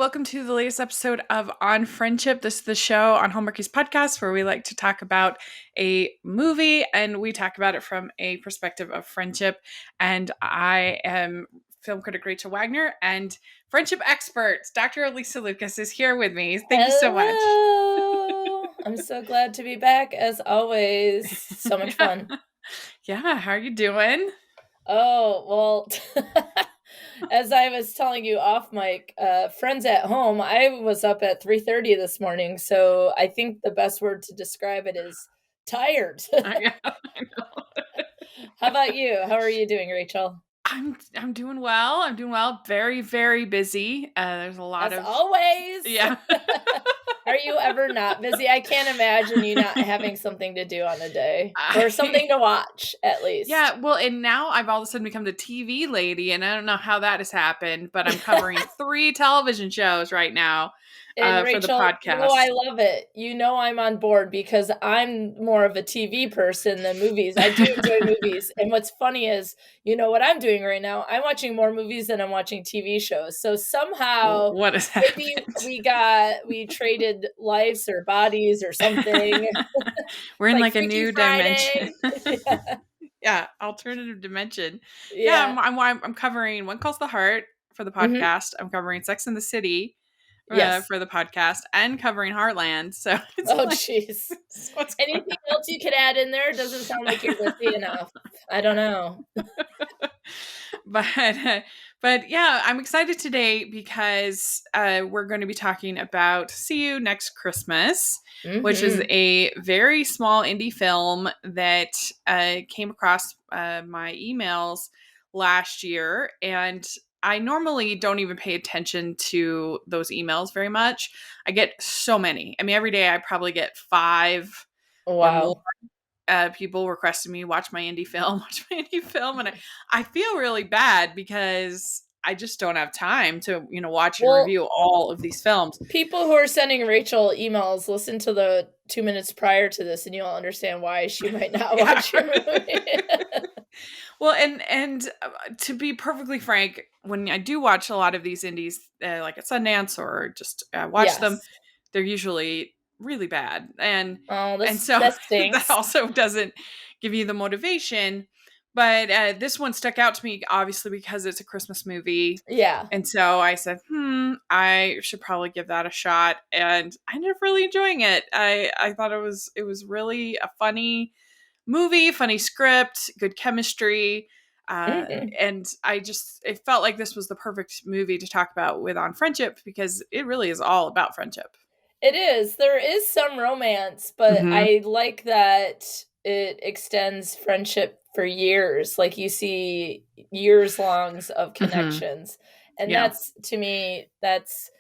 Welcome to the latest episode of On Friendship. This is the show on Hallmarkies podcast where we like to talk about a movie and we talk about it from a perspective of friendship. And I am film critic Rachel Wagner and friendship expert Dr. Alysa Lucas is here with me. Thank you so much. Hello. I'm so glad to be back as always. So much fun. Yeah, how are you doing? Oh, well, as I was telling you off mic, friends at home, I was up at 3:30 this morning, so I think the best word to describe it is tired. I know. How about you? How are you doing, Rachel? I'm doing well. I'm doing well. Very, very busy. There's a lot As of always. yeah. Are you ever not busy? I can't imagine you not having something to do on a day or something to watch, at least. Yeah, well, and now I've all of a sudden become the TV lady, and I don't know how that has happened, but I'm covering 3 television shows right now And for the Rachel, podcast. I love it. I'm on board because I'm more of a TV person than movies. I do enjoy movies. And what's funny is, what I'm doing right now? I'm watching more movies than I'm watching TV shows. So somehow What has maybe happened? we traded lives or bodies or something. We're in like a Freaky new Friday. dimension. Yeah, alternative dimension. Yeah, Yeah. I'm covering One Calls the Heart for the Mhm. podcast. I'm covering Sex and the City Yes. for the podcast, and covering Heartland. So it's Oh, like jeez. what's going Anything else you could add in there? Doesn't sound like you're busy enough. I don't know. but but yeah, I'm excited today because we're going to be talking about See You Next Christmas, which is Mhm. a very small indie film that came across my emails last year. And I normally don't even pay attention to those emails very much. I get so many. I mean, every day I probably get 5 or more Wow. people requesting me watch my indie film, watch my indie film, and I feel really bad because I just don't have time to watch and Well, review all of these films. people who are sending Rachel emails, listen to the 2 minutes prior to this, and you'll understand why she might not Yeah. watch your movie. Well, and to be perfectly frank, when I do watch a lot of these indies, like at Sundance or just watch them, Yes. they're usually really bad, and Oh, and this so that that stinks. also doesn't give you the motivation. But this one stuck out to me, obviously, because it's a Christmas movie. Yeah. And so I said, I should probably give that a shot. And I ended up really enjoying it. I thought it was really a funny movie, funny script, good chemistry. Mhm. And it felt like this was the perfect movie to talk about with On Friendship because it really is all about friendship. It is. There is some romance, but Mm-hmm. I like that it extends friendship for years. Like, you see years longs of Mm-hmm. connections. And Yeah. that's, to me, that's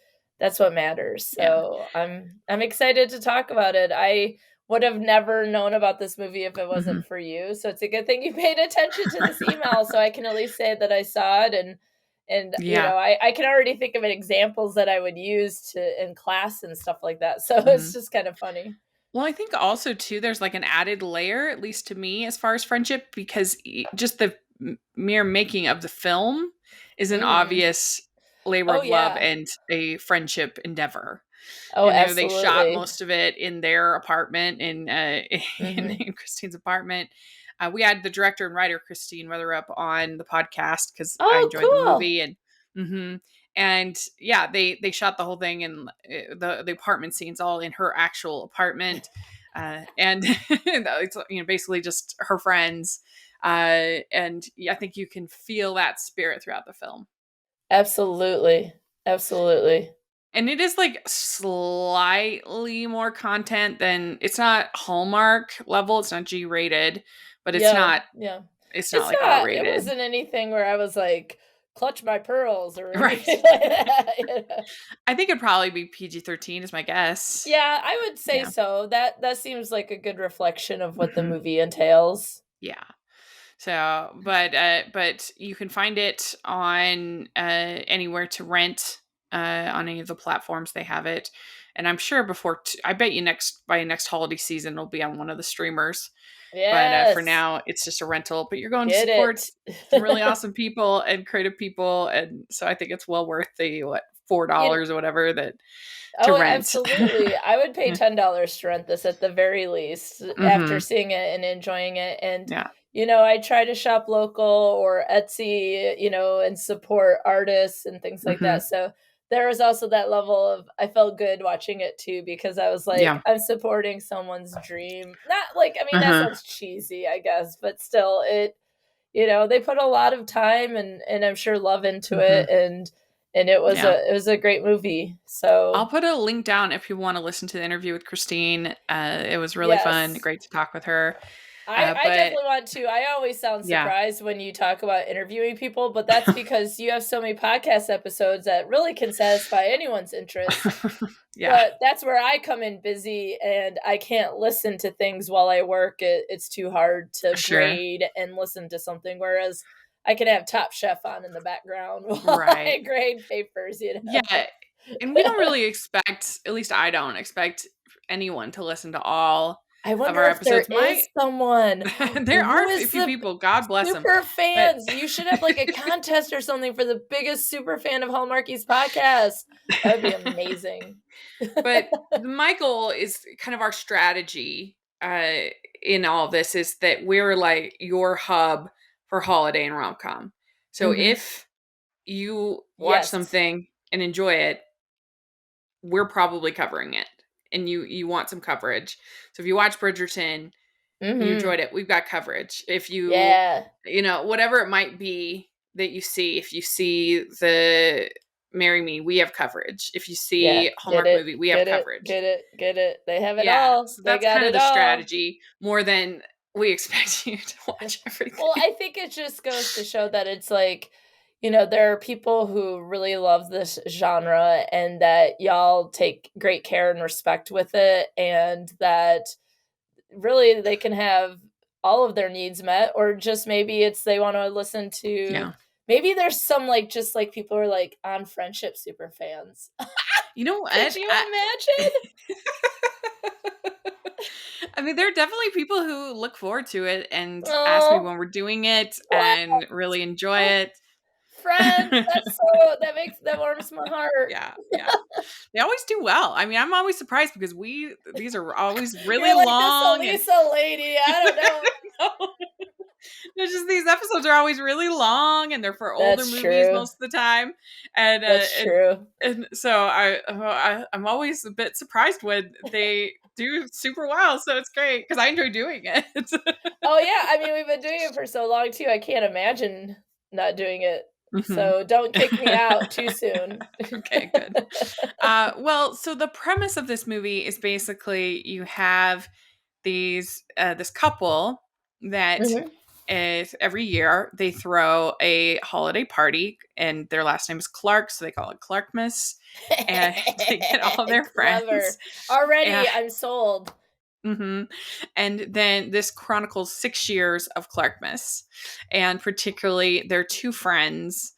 what matters. Yeah. So I'm excited to talk about it. I would have never known about this movie if it Mm-hmm. wasn't for you. So it's a good thing you paid attention to this email so I can at least say that I saw it. And Yeah. I can already think of examples that I would use to in class and stuff like that. So Mm-hmm. it's just kind of funny. Well, I think also too, there's like an added layer, at least to me, as far as friendship, because just the mere making of the film is an Mhm. obvious labor Oh, of love yeah. and a friendship endeavor. Oh, They shot absolutely. most of it in their apartment Mhm. in Christine's apartment. We had the director and writer Christine Weatherup on the podcast because I Oh, enjoyed the cool. movie mhm. and yeah, they shot the whole thing in the apartment scenes all in her actual apartment, and it's basically just her friends, and yeah, I think you can feel that spirit throughout the film. Absolutely. Absolutely. And it is like slightly more content than it's not Hallmark level, it's not G rated, but Yeah, yeah. it's not It's like R not it rated. wasn't anything where I was like, "Clutch my pearls," or anything Right. like that. I think it'd probably be PG-13 is my guess. Yeah, I would say Yeah. so. That seems like a good reflection of what the Mhm. movie entails. Yeah. So, but you can find it on anywhere to rent on any of the platforms they have it, and I'm sure I bet you by next holiday season it'll be on one of the streamers. But for Yes. now, it's just a rental. But you're going to Get support it. some really awesome people and creative people, and so I think it's well worth the You $4 or whatever that to Oh, rent. absolutely. I would pay $10 to rent this at the very least after Hmm. seeing it and enjoying it. And, Yeah. I try to shop local or Etsy, and support artists and things like that. Hmm. So there was also that level of I felt good watching it too because I was like, Yeah. I'm supporting someone's dream. Not like, I mean, that Uh-huh. sounds cheesy, I guess, but still they put a lot of time and I'm sure love into Hmm. it and it was Yeah. a great movie. I'll So put a link down if you want to listen to the interview with Christine. It was really fun. yes. Great to talk with her. I But definitely want to. I always sound yeah. surprised when you talk about interviewing people, but that's because you have so many podcast episodes that really can satisfy anyone's interest. Yeah, But that's where I come in busy and I can't listen to things while I work. It's too hard to for sure. grade and listen to something. Whereas I can have Top Chef on in the background while Right. I grade papers. Yeah. And we don't really expect, at least I don't expect anyone to listen to all I of wonder our if there episodes. is someone. There Who are a is few the people, God bless them. super But fans? You should have like a contest or something for the biggest super fan of Hallmarkies podcast. That would be amazing. but my goal is kind of our strategy in all this is that we're like your hub for holiday and rom-com. So Mhm. if you watch Yes. something and enjoy it, we're probably covering it. And you want some coverage. So if you watch Bridgerton, you Mhm. enjoyed it, we've got coverage. If Yeah. whatever it might be that you see, if you see the Marry Me, we have coverage. If you Yeah. see Get Hallmark it. movie, we have Get it. coverage. Get it. Get it. They have it Yeah. all. So They that's got kind of it the all. strategy more than we expect you to watch Well, everything. I think it just goes to show that it's like, there are people who really love this genre and that y'all take great care and respect with it and that really they can have all of their needs met or just maybe it's they want to listen to Yeah. maybe there's some like just like people are like on friendship super fans. You know Could what? you imagine? I mean, there are definitely people who look forward to it and ask me Oh, when we're doing it what? and really enjoy Oh, it. friends, that warms my heart. Yeah, yeah. They always do well. I mean, I'm always surprised because these are always really You're like this long and Alysa lady. I don't know. there's just these episodes are always really long and they're for older That's movies true. most of the time. And That's true. and so I'm always a bit surprised when they do super well. So it's great because I enjoy doing it. Oh yeah, I mean we've been doing it for so long too. I can't imagine not doing it. Mhm. So don't kick me out too soon. Okay, good. Well, so the premise of this movie is basically you have this couple that Mhm. is every year they throw a holiday party, and their last name is Clark, so they call it Clarkmas, and they get all their friends, Clever. Already, and I'm sold. mhm. And then this chronicles 6 years of Clarkmas, and particularly their two friends,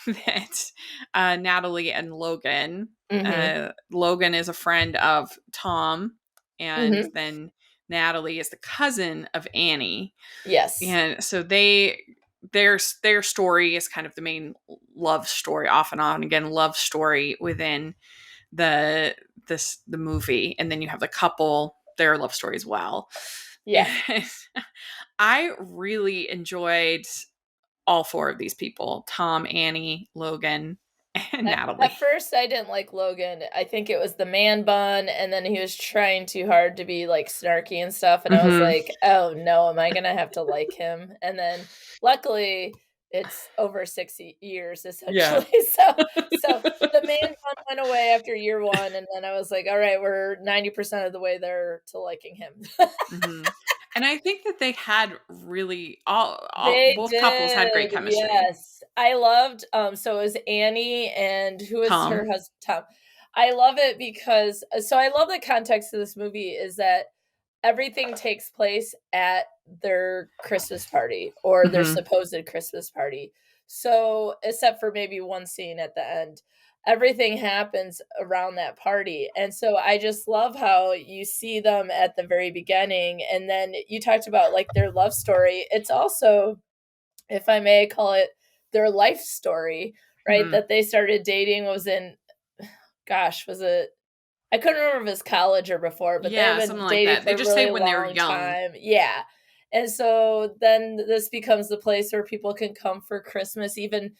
that Natalie and Logan. Mhm. Logan is a friend of Tom, and Mhm. then Natalie is the cousin of Annie, Yes. and so their story is kind of the main love story, off and on again love story within the the movie, and then you have the couple their love story as well. Yeah. And I really enjoyed all four of these people: Tom, Annie, Logan, and At Natalie. first, I didn't like Logan. I think it was the man bun, and then he was trying too hard to be like snarky and stuff. And I was Hmm. like, "Oh no, am I gonna have to like him?" And then, luckily, it's over 6 years Yeah. essentially. So the man bun went away after year one, and then I was like, "All right, we're 90% of the way there to liking him." Hmm. And I think that they had really all They both couples had great did, chemistry. yes. I loved, so it was Annie and who was her Tom. husband? Tom. I love it because so I love the context of this movie is that everything takes place at their Christmas party or their Hmm. supposed Christmas party. So, except for maybe one scene at the end, everything happens around that party. And so I just love how you see them at the very beginning. And then you talked about like their love story. It's also, if I may call it, their life story, right? That they started dating was in, gosh, was it, I couldn't remember if it was college or before, but they had Yeah, been something like dating that. for They a just say really when they were long young. time. Yeah. And so then this becomes the place where people can come for Christmas, even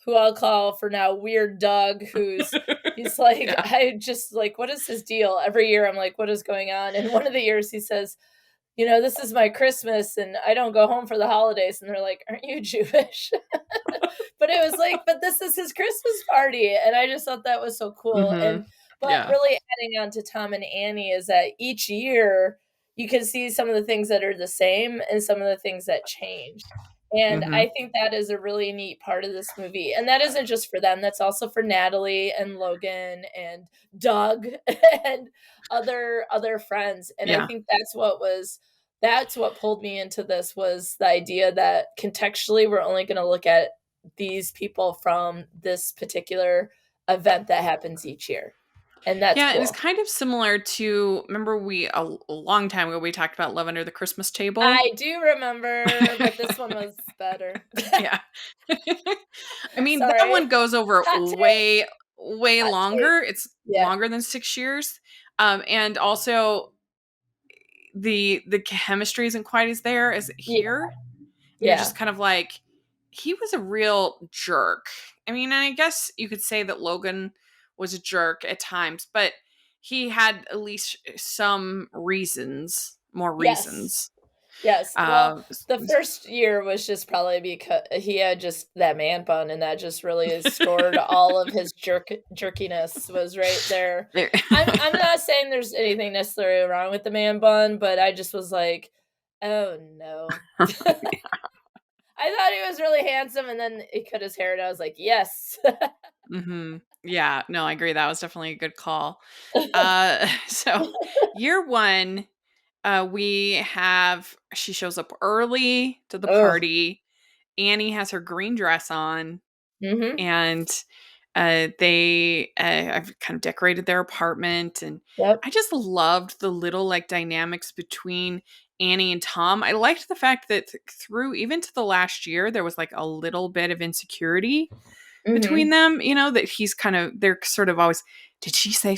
who I'll call for now Weird Doug, he's like, Yeah. I just like, what is his deal? Every year I'm like, what is going on? And one of the years he says, this is my Christmas and I don't go home for the holidays. And they're like, aren't you Jewish? But it was like, but this is his Christmas party. And I just thought that was so cool. Mhm. But Yeah. really adding on to Tom and Annie is that each year you can see some of the things that are the same and some of the things that change. And Mhm. I think that is a really neat part of this movie. And that isn't just for them, that's also for Natalie and Logan and Doug and other friends. And I Yeah. think that's what pulled me into this was the idea that contextually we're only going to look at these people from this particular event that happens each year. And that's Yeah, and it's cool. kind of similar to, remember a long time ago we talked about Love Under the Christmas Table? I do remember, but this one was better. Yeah. I mean, that Sorry. one goes over Hot take. way Hot take. longer. It's Yeah. longer than 6 years. And also the chemistry isn't quite as there as Yeah. here. You're Yeah. just kind of like, he was a real jerk. I mean, I guess you could say that Logan was a jerk at times, but he had at least some reasons, more Yes. reasons. Yes. Well, Um, the first year was just probably because he had just that man bun, and that just really scored all of his jerkiness was right there. there. I'm not saying there's anything necessarily wrong with the man bun, but I just was like, oh no. I thought he was really handsome, and then he cut his hair, and I was like, yes. Yeah, no, I agree. That was definitely a good call. So year one, she shows up early to the Oh. party. Annie has her green dress on, Mm-hmm. and they I've kind of decorated their apartment, and Yep. I just loved the little like dynamics between Annie and Tom. I liked the fact that through even to the last year there was like a little bit of insecurity between Mm-hmm. them, that they're sort of always, did she say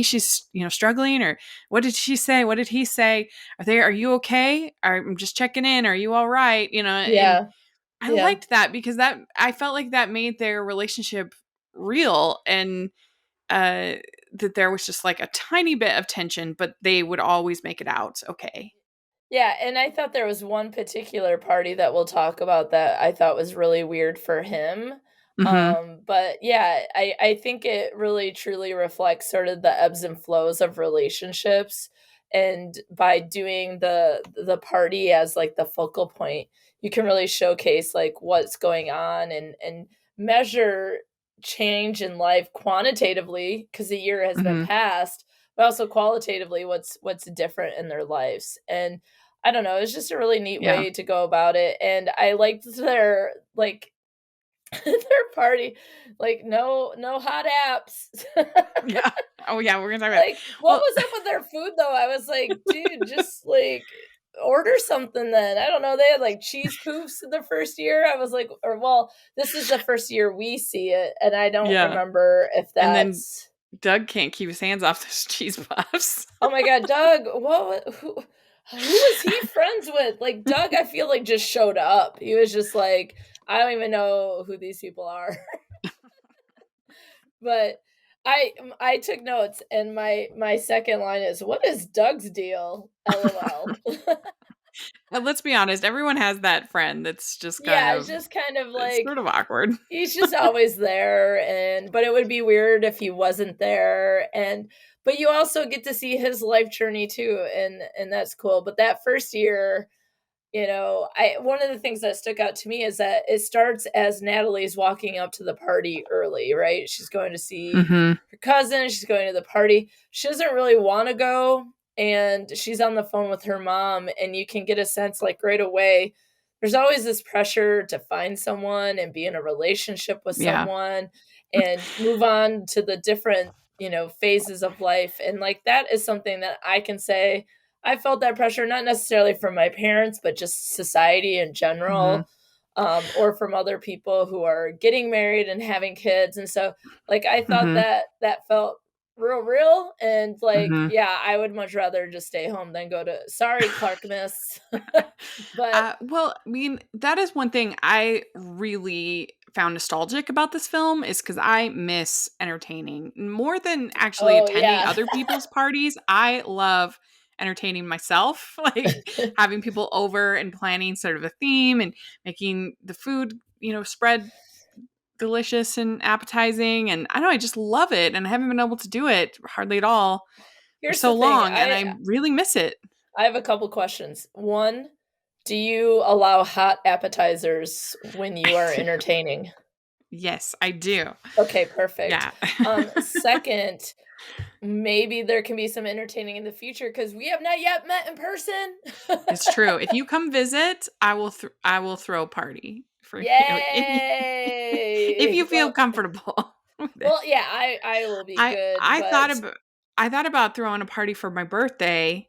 she's, struggling, or what did she say, what did he say, are you okay, I'm just checking in, are you all right, and Yeah. I Yeah. liked that because that I felt like that made their relationship real, and uh that there was just like a tiny bit of tension, but they would always make it out okay. Yeah, and I thought there was one particular party that we'll talk about that I thought was really weird for him. Mhm. But yeah, I think it really truly reflects sort of the ebbs and flows of relationships. And by doing the party as like the focal point, you can really showcase like what's going on and measure change in life quantitatively because a year has been Mhm. passed, but also qualitatively what's different in their lives. And I don't know, it's just a really neat Yeah. way to go about it, and I liked their, like, their party, like, no hot apps. Yeah. Oh yeah, we're gonna talk about it. Like, what Well, was up with their food, though? I was like, "Dude, just, like, order something then." I don't know, they had, like, cheese poofs in the first year. I was like, or well, this is the first year we see it, and I don't yeah, remember if and then that's Doug can't keep his hands off those cheese puffs. oh my god, Doug, who was he friends with? Like, Doug, I feel like just showed up. He was just like, I don't even know who these people are. But I took notes, and my second line is, "What is Doug's deal? LOL." And let's be honest, everyone has that friend that's just kind Yeah, it's of, just kind of it's like sort of awkward. he's just always there, and but it would be weird if he wasn't there, and but you also get to see his life journey too, and that's cool. But that first year, I one of the things that stuck out to me is that it starts as Natalie's walking up to the party early, right? She's going to see Mhm. her cousin, she's going to the party. She doesn't really want to go, and she's on the phone with her mom, and you can get a sense like right away there's always this pressure to find someone and be in a relationship with Yeah. someone and move on to the different, phases of life. And like that is something that I can say I felt that pressure, not necessarily from my parents, but just society in Mhm. general. or from other people who are getting married and having kids. And so, like, I thought Mhm. that that felt real, and like, Mhm. yeah, I would much rather just stay home than go to, sorry, Clark Miss. But Well, I mean, that is one thing I really found nostalgic about this film is because I miss entertaining more than actually oh attending yeah. other people's parties. I love entertaining myself, like having people over and planning sort of a theme and making the food, spread delicious and appetizing. And I don't know, I just love it. And I haven't been able to do it hardly at all for Here's so the thing, long. And I really miss it. I have a couple questions. One, do you allow hot appetizers when I you are do. entertaining? Yes, I do. Okay, perfect. Yeah. Second, maybe there can be some entertaining in the future because we have not yet met in person. It's true. If you come visit, I will throw a party for you if Yay! you feel comfortable with it. Yeah, I will be I good, I thought but about I thought about throwing a party for my birthday,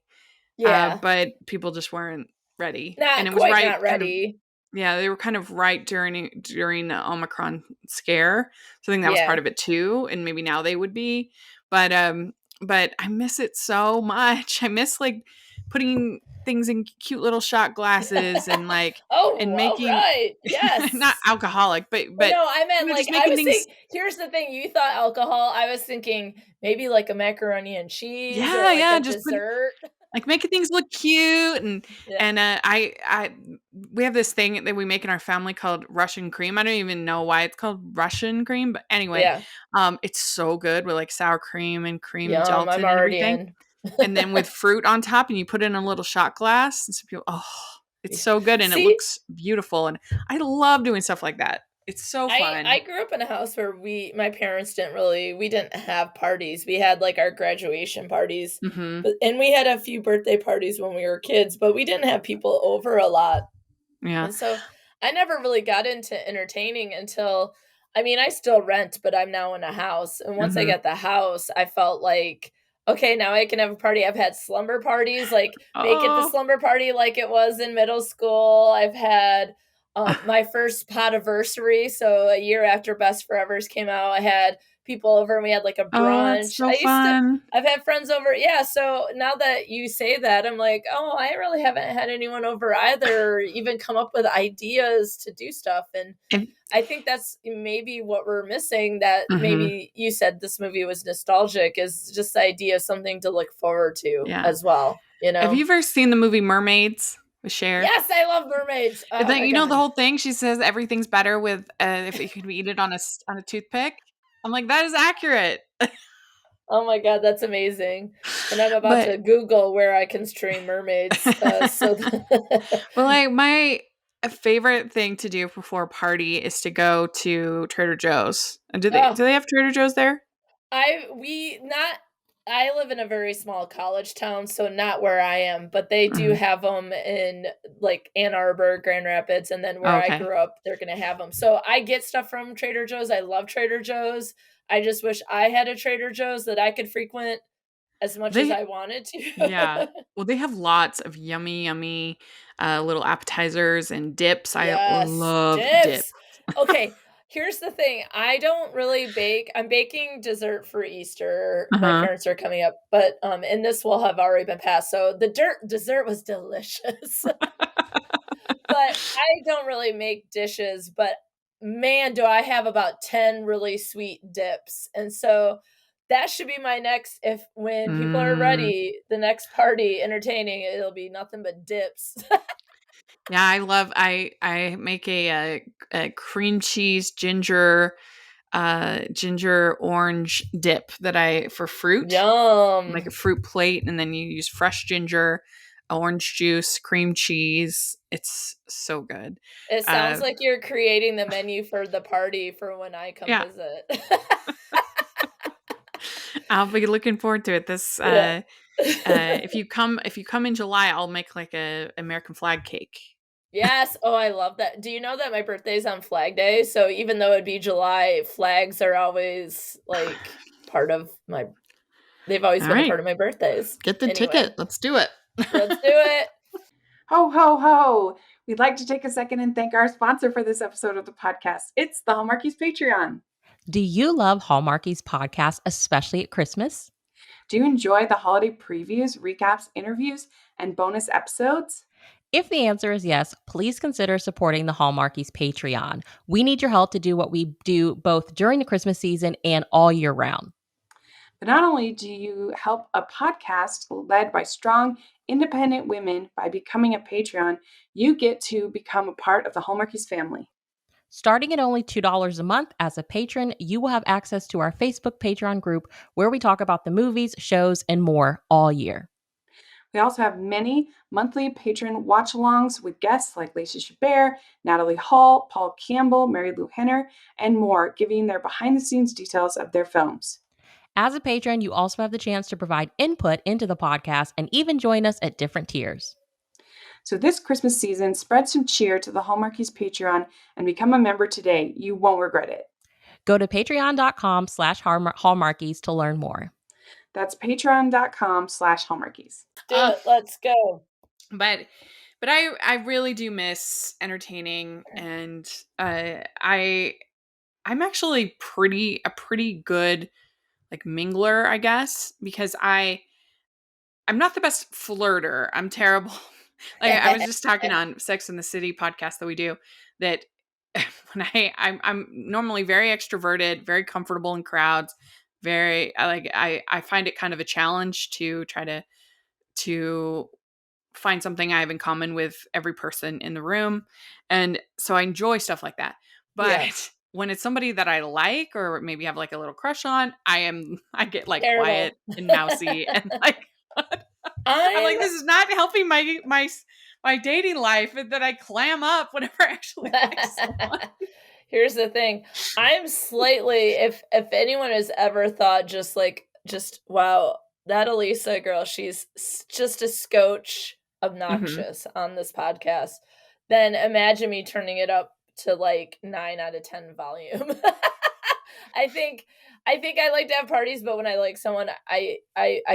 yeah, but people just weren't ready, and not it was quite right not kind of ready. yeah, they were kind of right during the Omicron scare, so I think that was part Yeah. of it too, and maybe now they would be, but, but I miss it so much. I miss, like, putting things in cute little shot glasses and, like Oh, and all making right. not Yes. alcoholic, but Well, no, I meant like just I making was things thinking. Here's the thing: you thought alcohol. I was thinking maybe like a macaroni and cheese or yeah, like yeah, a just put dessert. like, making things look cute Yeah, I we have this thing that we make in our family called Russian cream. I don't even know why it's called Russian cream, but anyway, yeah. it's so good with, like, sour cream and cream Yum! I'm gelatin and already everything, in. and then with fruit on top, and you put it in a little shot glass, and so people it's Yeah. so good, and it See, looks beautiful, and I love doing stuff like that. It's so I fun. grew up in a house where my parents we didn't have parties. We had like our graduation parties, Mhm. but and we had a few birthday parties when we were kids, but we didn't have people over a lot. Yeah. And so I never really got into entertaining until, I mean, I still rent, but I'm now in a house. And once I Mhm. got the house, I felt like, okay, now I can have a party. I've had slumber parties, like make it the Oh. slumber party like it was in middle school. I've had my first podiversary. So a year after Best Forevers came out, I had people over and we had like a Oh, that's brunch. so fun. I've had friends over. Yeah, so now that you say that, I'm like, "Oh, I really haven't had anyone over either, or even come up with ideas to do stuff." And And I think that's maybe what we're missing, that mhm. maybe you said this movie was nostalgic, is just the idea of something to look forward to Yeah. as well, you Have know? you ever seen the movie Mermaids with Cher? Yes, I love mermaids. And Oh then my the god. whole thing, she says everything's better with, if you could eat it on a toothpick. I'm like, "That is accurate." Oh my god, that's amazing. And I'm about But to Google where I can stream mermaids, so but, like, my favorite thing to do before a party is to go to Trader Joe's. And Oh, do they have Trader Joe's there? I we not I live in a very small college town, so not where I am, but they do Mhm. have them in, like, Ann Arbor, Grand Rapids, and then where I Okay. grew up, they're gonna have them. So I get stuff from Trader Joe's, I love Trader Joe's. I just wish I had a Trader Joe's that I could frequent as much as They I wanted Yeah. to. Well, they have lots of yummy, yummy, little appetizers and dips. I Yes, love dip. dips. Okay, here's the thing, I don't really bake. I'm baking dessert for Easter. My Uh-huh. parents are coming up, but, and this will have already been passed, so the dessert was delicious. But I don't really make dishes, but man, do I have about 10 really sweet dips, and so that should be my next, if when people are Mm. ready, the next party entertaining, it'll be nothing but dips. Yeah, I make a cream cheese ginger orange dip that I for fruit. Make a Yum. fruit plate, and then you use fresh ginger, orange juice, cream cheese. It's so good. It sounds Uh, like you're creating the menu for the party for when I come yeah, visit. I'll be looking forward to it. This Yeah. if you come in July, I'll make like a American flag cake. Yes, oh, I love that. Do you know that my birthday's on Flag Day? So even though it'd be July, flags are always, like, part of my they've always All been a right, part of my birthdays. get the ticket. Anyway, Let's do it. let's do it. Ho ho ho! We'd like to take a second and thank our sponsor for this episode of the podcast. It's the Hallmarkies Patreon. Do you love Hallmarkies podcast, especially at Christmas? Do you enjoy the holiday previews, recaps, interviews, and bonus episodes? If the answer is yes, please consider supporting the Hallmarkies Patreon. We need your help to do what we do both during the Christmas season and all year round. But not only do you help a podcast led by strong, independent women by becoming a Patreon, you get to become a part of the Hallmarkies family. Starting at only $2 a month as a patron, you will have access to our Facebook Patreon group where we talk about the movies, shows, and more all year. We also have many monthly patron watch-alongs with guests like Lacey Chabert, Natalie Hall, Paul Campbell, Mary Lou Henner, and more, giving their behind-the-scenes details of their films. As a patron, you also have the chance to provide input into the podcast and even join us at different tiers. So this Christmas season, spread some cheer to the Hallmarkies Patreon and become a member today. You won't regret it. Go to patreon.com/hallmarkies to learn more. That's patreon.com/hallmarkies. Do it. Let's go. But I really do miss entertaining, and I'm actually a pretty good like mingler, I guess, because I'm not the best flirter. I'm terrible. Like I was just talking on Sex and the City podcast that we do that when I'm normally very extroverted, very comfortable in crowds, I find it kind of a challenge to try to find something I have in common with every person in the room. And so I enjoy stuff like that. But Yeah. when it's somebody that I like or maybe have like a little crush on, I get like Terrible. quiet and mousy and like I'm like, this is not helping my dating life that I clam up whenever I actually like someone. Here's the thing. I'm slightly, if anyone has ever thought just wow, that Alysa girl, she's just a scotch obnoxious on this podcast, then imagine me turning it up to like 9 out of 10 volume. I think I like to have parties, but when I like someone, I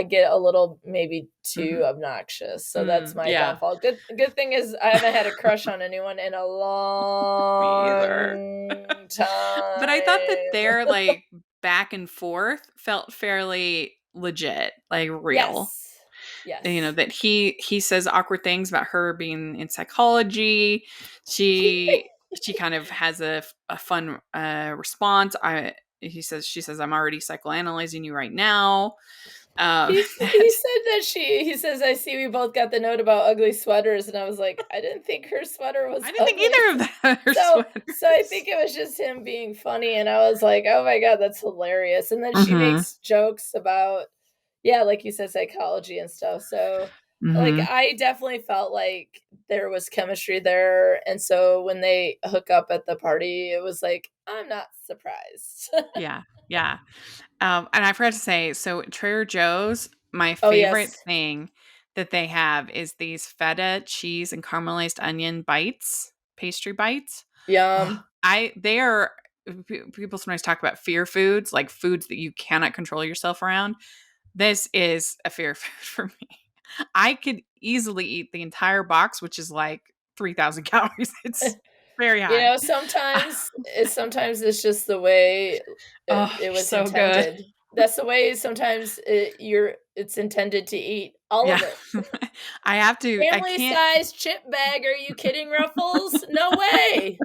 get a little maybe too obnoxious. So that's my downfall. Good thing is I haven't had a crush on anyone in a long time. But I thought that their like back and forth felt fairly legit, like real. Yes. You know, that he says awkward things about her being in psychology. She kind of has a fun response. She says, I'm already psychoanalyzing you right now. He said that he says, I see we both got the note about ugly sweaters. And I was like, I didn't think her sweater was I didn't ugly. think either of that. So I think it was just him being funny. And I was like, oh my God, that's hilarious. And then she makes jokes about, like you said, psychology and stuff. So like, I definitely felt like there was chemistry there. And so when they hook up at the party, it was like, I'm not surprised. Yeah. And I forgot to say, so Trader Joe's, my favorite thing that they have is these feta cheese and caramelized onion bites, pastry bites. Yum. People sometimes talk about fear foods, like foods that you cannot control yourself around. This is a fear food for me. I could easily eat the entire box, which is like 3,000 calories. It's very high. You know, sometimes it's just the way it was so intended. Good. That's the way sometimes it's intended to eat. All of it. I have to. Family-sized chip bag. Are you kidding, Ruffles? No way.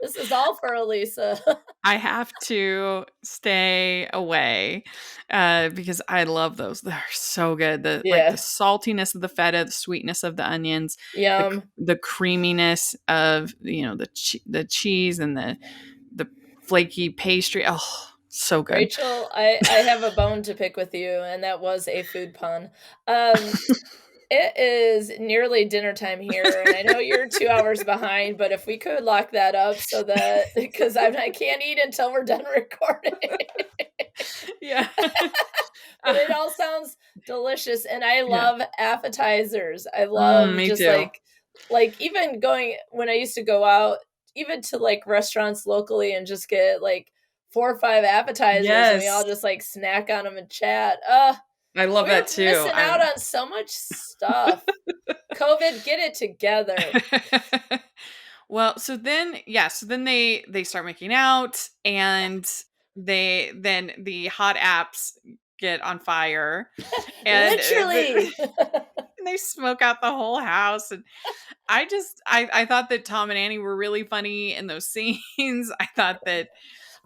This is all for Alysa. I have to stay away because I love those. They're so good. Like the saltiness of the feta, the sweetness of the onions, Yum. the creaminess of the cheese and the flaky pastry. Oh, so good. Rachel, I have a bone to pick with you, and that was a food pun. It is nearly dinner time here, and I know you're 2 hours behind, but if we could lock that up so that, because I can't eat until we're done recording. Yeah. But it all sounds delicious, and I love appetizers. I love me just too. like even going, when I used to go out, even to like restaurants locally and just get like 4 or 5 appetizers, and we all just like snack on them and chat. I love that too. We're missing out on so much stuff. COVID, get it together. Well, so then they start making out, and then the hot apps get on fire, and Literally. and they smoke out the whole house. And I thought that Tom and Annie were really funny in those scenes. I thought that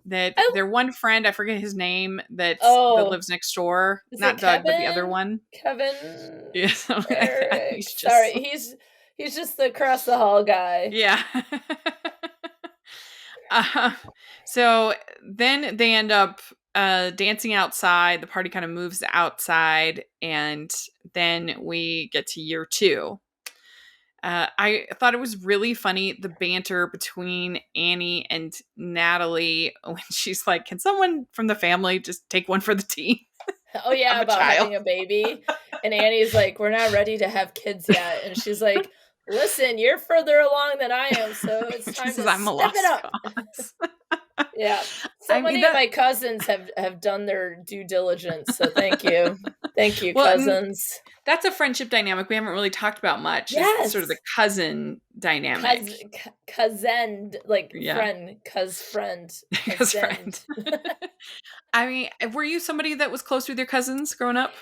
I, their one friend, I forget his name, that oh, lives next door, is it not Doug, but the other Kevin? one. Kevin Yeah, something like that. Eric. He's Sorry, just he's just the across the hall guy. yeah. Uh, so then they end up dancing outside. The party kind of moves outside, and then we get to year two. I thought it was really funny, the banter between Annie and Natalie when she's like, "Can someone from the family just take one for the team Oh of yeah, a about child?" having a baby. And Annie's like, "We're not ready to have kids yet." And she's like, "Listen, you're further along than I am, so it's She time says, to "I'm a step it lost up." cause." Yeah. So I mean many of that. my cousins have done their due diligence, so thank you. Thank you, Well, and cousins. that's a friendship dynamic we haven't really talked about much. Is sort of the Yes. cousin dynamic. Cousin, like Yeah, friend, cuz friend, because cousin. friend. I mean, were you somebody that was close with your cousins growing up?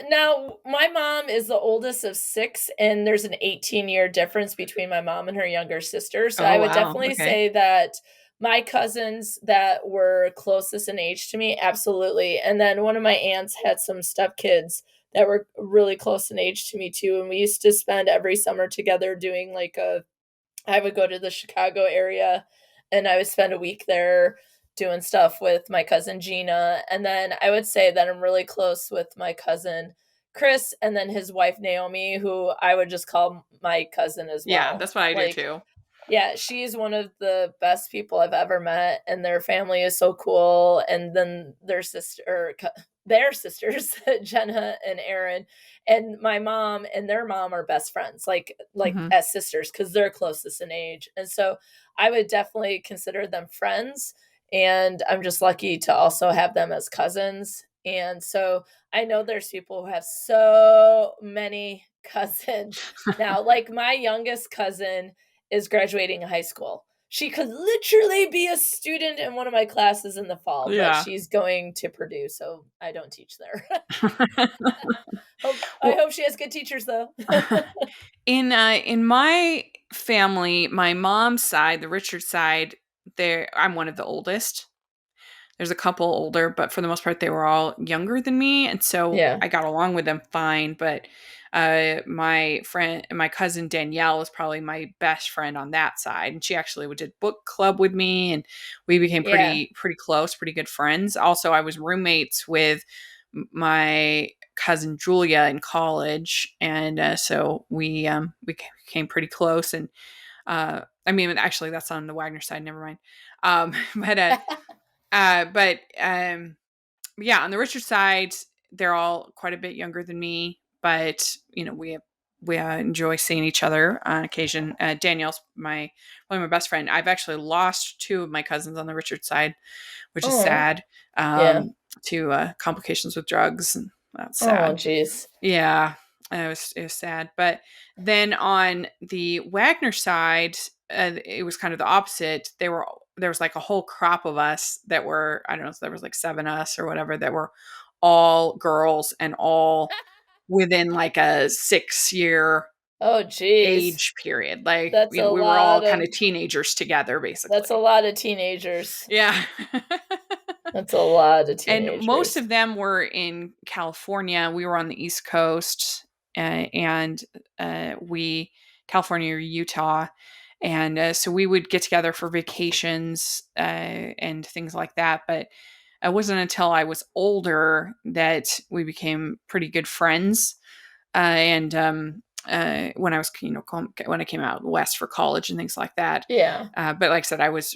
Now my mom is the oldest of 6, and there's an 18-year difference between my mom and her younger sister, so Oh I would wow. definitely Okay. say that my cousins that were closest in age to me, absolutely, and then one of my aunts had some stepkids that were really close in age to me too, and we used to spend every summer together doing, like, a I would go to the Chicago area, and I would spend a week there doing stuff with my cousin Gina, and then I would say that I'm really close with my cousin Chris, and then his wife Naomi, who I would just call my cousin as Yeah, well. that's what I do Like, too. yeah, she's one of the best people I've ever met, and their family is so cool. And then their sisters, Jenna and Erin, and my mom and their mom are best friends, like Hmm. as sisters, because they're closest in age. And so I would definitely consider them friends. And I'm just lucky to also have them as cousins. And so I know there's people who have so many cousins. Now, like my youngest cousin is graduating high school. She could literally be a student in one of my classes in the fall, but Yeah. she's going to Purdue, so I don't teach there. I Well, hope she has good teachers though. in my family, my mom's side, the Richard side, there I'm one of the oldest. There's a couple older, but for the most part, they were all younger than me, and so Yeah. I got along with them fine. But my cousin Danielle is probably my best friend on that side, and she actually did book club with me, and we became Yeah. pretty close, pretty good friends. Also, I was roommates with my cousin Julia in college, and so we became pretty close. And I mean, actually, that's on the Wagner side. Never mind. But yeah, on the Richard side, they're all quite a bit younger than me, but we enjoy seeing each other on occasion. Danielle's probably my best friend. I've actually lost two of my cousins on the Richard side, which is Oh, sad. yeah. To complications with drugs, and that's Oh, sad. jeez. Yeah, it was sad. But then on the Wagner side, it was kind of the opposite. There was like a whole crop of us that were, I don't know, there was like seven of us or whatever, that were all girls and all within like a 6 year Oh, jeez. age period. Like, That's a we were all lot kind of of teenagers together, that's a basically. lot of teenagers. Yeah. That's a lot of And most teenagers. of them were in California. We were on the East Coast, and we California or Utah, and so we would get together for vacations and things like that. But it wasn't until I was older that we became pretty good friends. And when I was, when I came out west for college and things like that. Yeah. But like I said, I was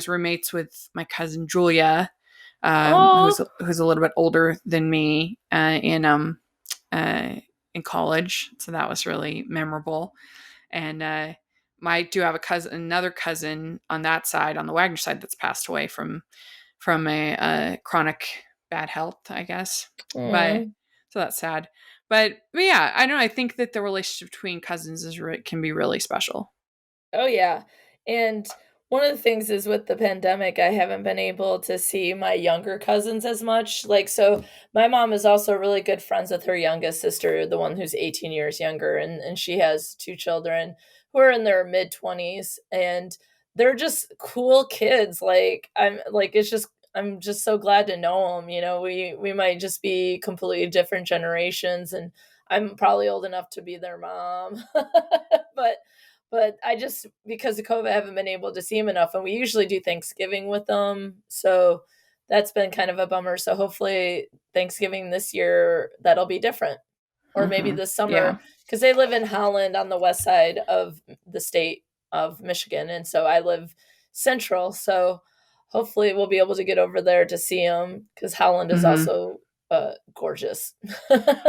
roommates with my cousin Julia, Oh, who's a little bit older than me, uh, in college. So that was really memorable. And I do have another cousin on that side, on the Wagner side, that's passed away from a chronic bad health, I guess. But mm. so that's sad. But yeah, I don't know. I think that the relationship between cousins can be really special. Oh, yeah. And one of the things is with the pandemic, I haven't been able to see my younger cousins as much. Like, so my mom is also really good friends with her youngest sister, the one who's 18 years younger, and she has two children who are in their mid 20s. And they're just cool kids. Like, I'm just so glad to know them. We might just be completely different generations, and I'm probably old enough to be their mom. but I just, because of COVID, I haven't been able to see him enough, and we usually do Thanksgiving with them, so that's been kind of a bummer. So hopefully Thanksgiving this year, that'll be different, or maybe Hmm. this Yeah. summer, because they live in Holland on the west side of the state of Michigan, and so I live central. So hopefully we'll be able to get over there to see him, because Holland is Hmm. also gorgeous.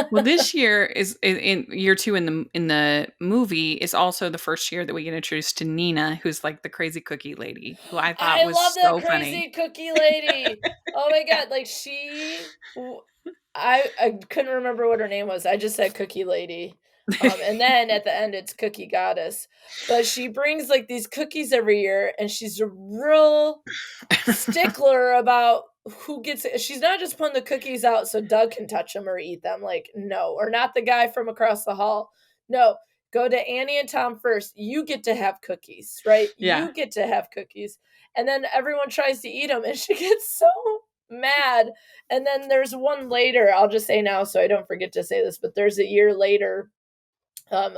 Well, this year is in year two in the movie is also the first year that we get introduced to Nina, who's like the crazy cookie lady, who I thought I was love that so funny. crazy cookie lady. Oh my god, like I couldn't remember what her name was. I just said cookie lady. And then at the end it's cookie goddess. But she brings like these cookies every year, and she's a real stickler about who gets it. She's not just putting the cookies out so Doug can touch them or eat them. Like, no, or not the guy from across the hall. No, go to Annie and Tom first. You get to have cookies, right? Yeah. You get to have cookies. And then everyone tries to eat them, and she gets so mad. And then there's one later, I'll just say now so I don't forget to say this, but there's a year later,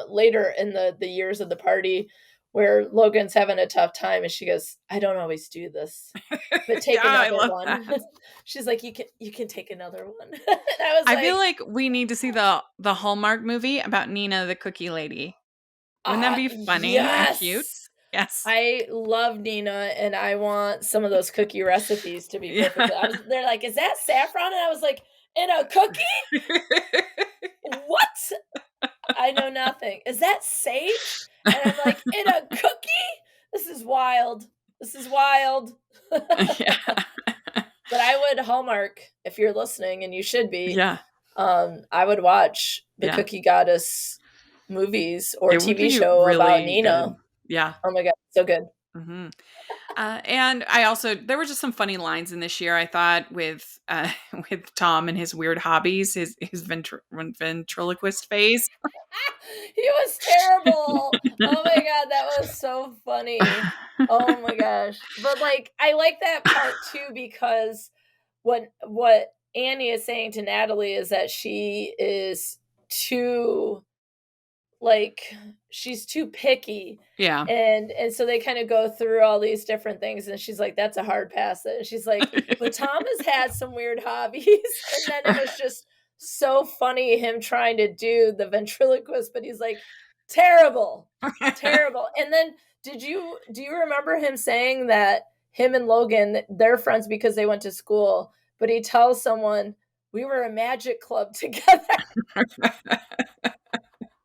later in the years of the party, where Logan's having a tough time, and she goes, I don't always do this, but Yeah, take I another love one. that. She's like, you can take another one. And I was I feel like, like we need to see the Hallmark movie about Nina the cookie lady. Wouldn't that be funny and cute? yes. Yes. I love Nina, and I want some of those cookie recipes, to be Yeah. perfectly. They're like, is that saffron? And I was like, in a cookie? What? I know nothing. Is that sage? And I'm like, in a cookie? This is wild. This is wild. Yeah. But I would, Hallmark, if you're listening, and you should be, Yeah. I would watch the Yeah. Cookie Goddess movies or It would TV be show about really good. Nina. Yeah. Oh my god, so good. Hmm. And I also there were just some funny lines in this year. I thought with with Tom and his weird hobbies, his ventriloquist phase. He was terrible. Oh my god, that was so funny. Oh my gosh. But like, I like that part too, because what Annie is saying to Natalie is that she is too, like, she's too picky, Yeah. and so they kind of go through all these different things, and she's like, that's a hard pass. And she's like, but Tom has had some weird hobbies. And then it was just so funny, him trying to do the ventriloquist, but he's like, terrible, terrible. And then do you remember him saying that him and Logan, they're friends because they went to school, but he tells someone, we were a magic club together.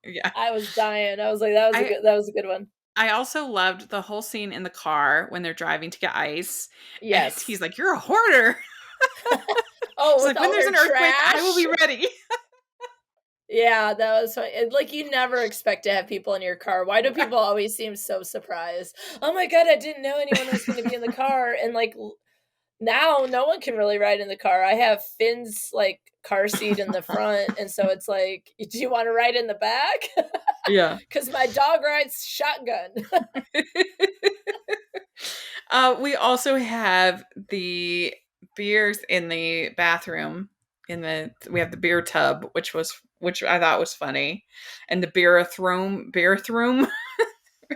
Yeah. I was dying. I was like, I that was a good one. I also loved the whole scene in the car when they're driving to get ice. And he's Yes. like, "You're a hoarder." Oh, She's with like, "When all there's her an earthquake, I will trash? be ready." Yeah, that was funny. Like, you never expect to have people in your car. Why do Right. people always seem so surprised? Oh my god, I didn't know anyone was gonna be in the car. And like, now no one can really ride in the car. I have Finn's like car seat in the front, and so it's like, do you want to ride in the back? Yeah. Because my dog rides shotgun. We also have the beers in the bathroom. We have the beer tub, which I thought was funny, and the beer throne.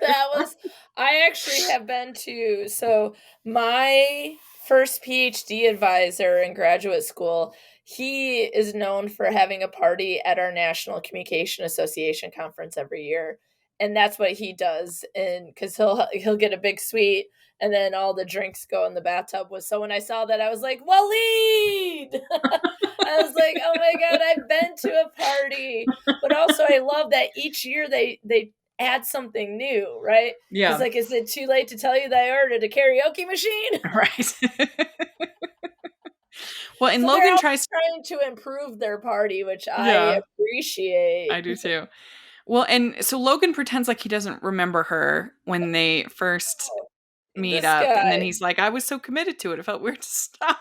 That was, I actually have been to, so my first PhD advisor in graduate school, he is known for having a party at our National Communication Association conference every year. And that's what he does. And because he'll get a big suite, and then all the drinks go in the bathtub. Was So when I saw that, I was like, Waleed! I was like, oh my god, I've been to a party. But also I love that each year they add something new, right? It's Yeah, like, is it too late to tell you that I ordered a karaoke machine? right. Well, and So they're Logan all tries. trying to improve their party, which I Yeah, I appreciate. do too. Well, and so Logan pretends like he doesn't remember her when they first Oh, meet this up, and then guy. he's like, "I was so committed to it, it felt weird to stop."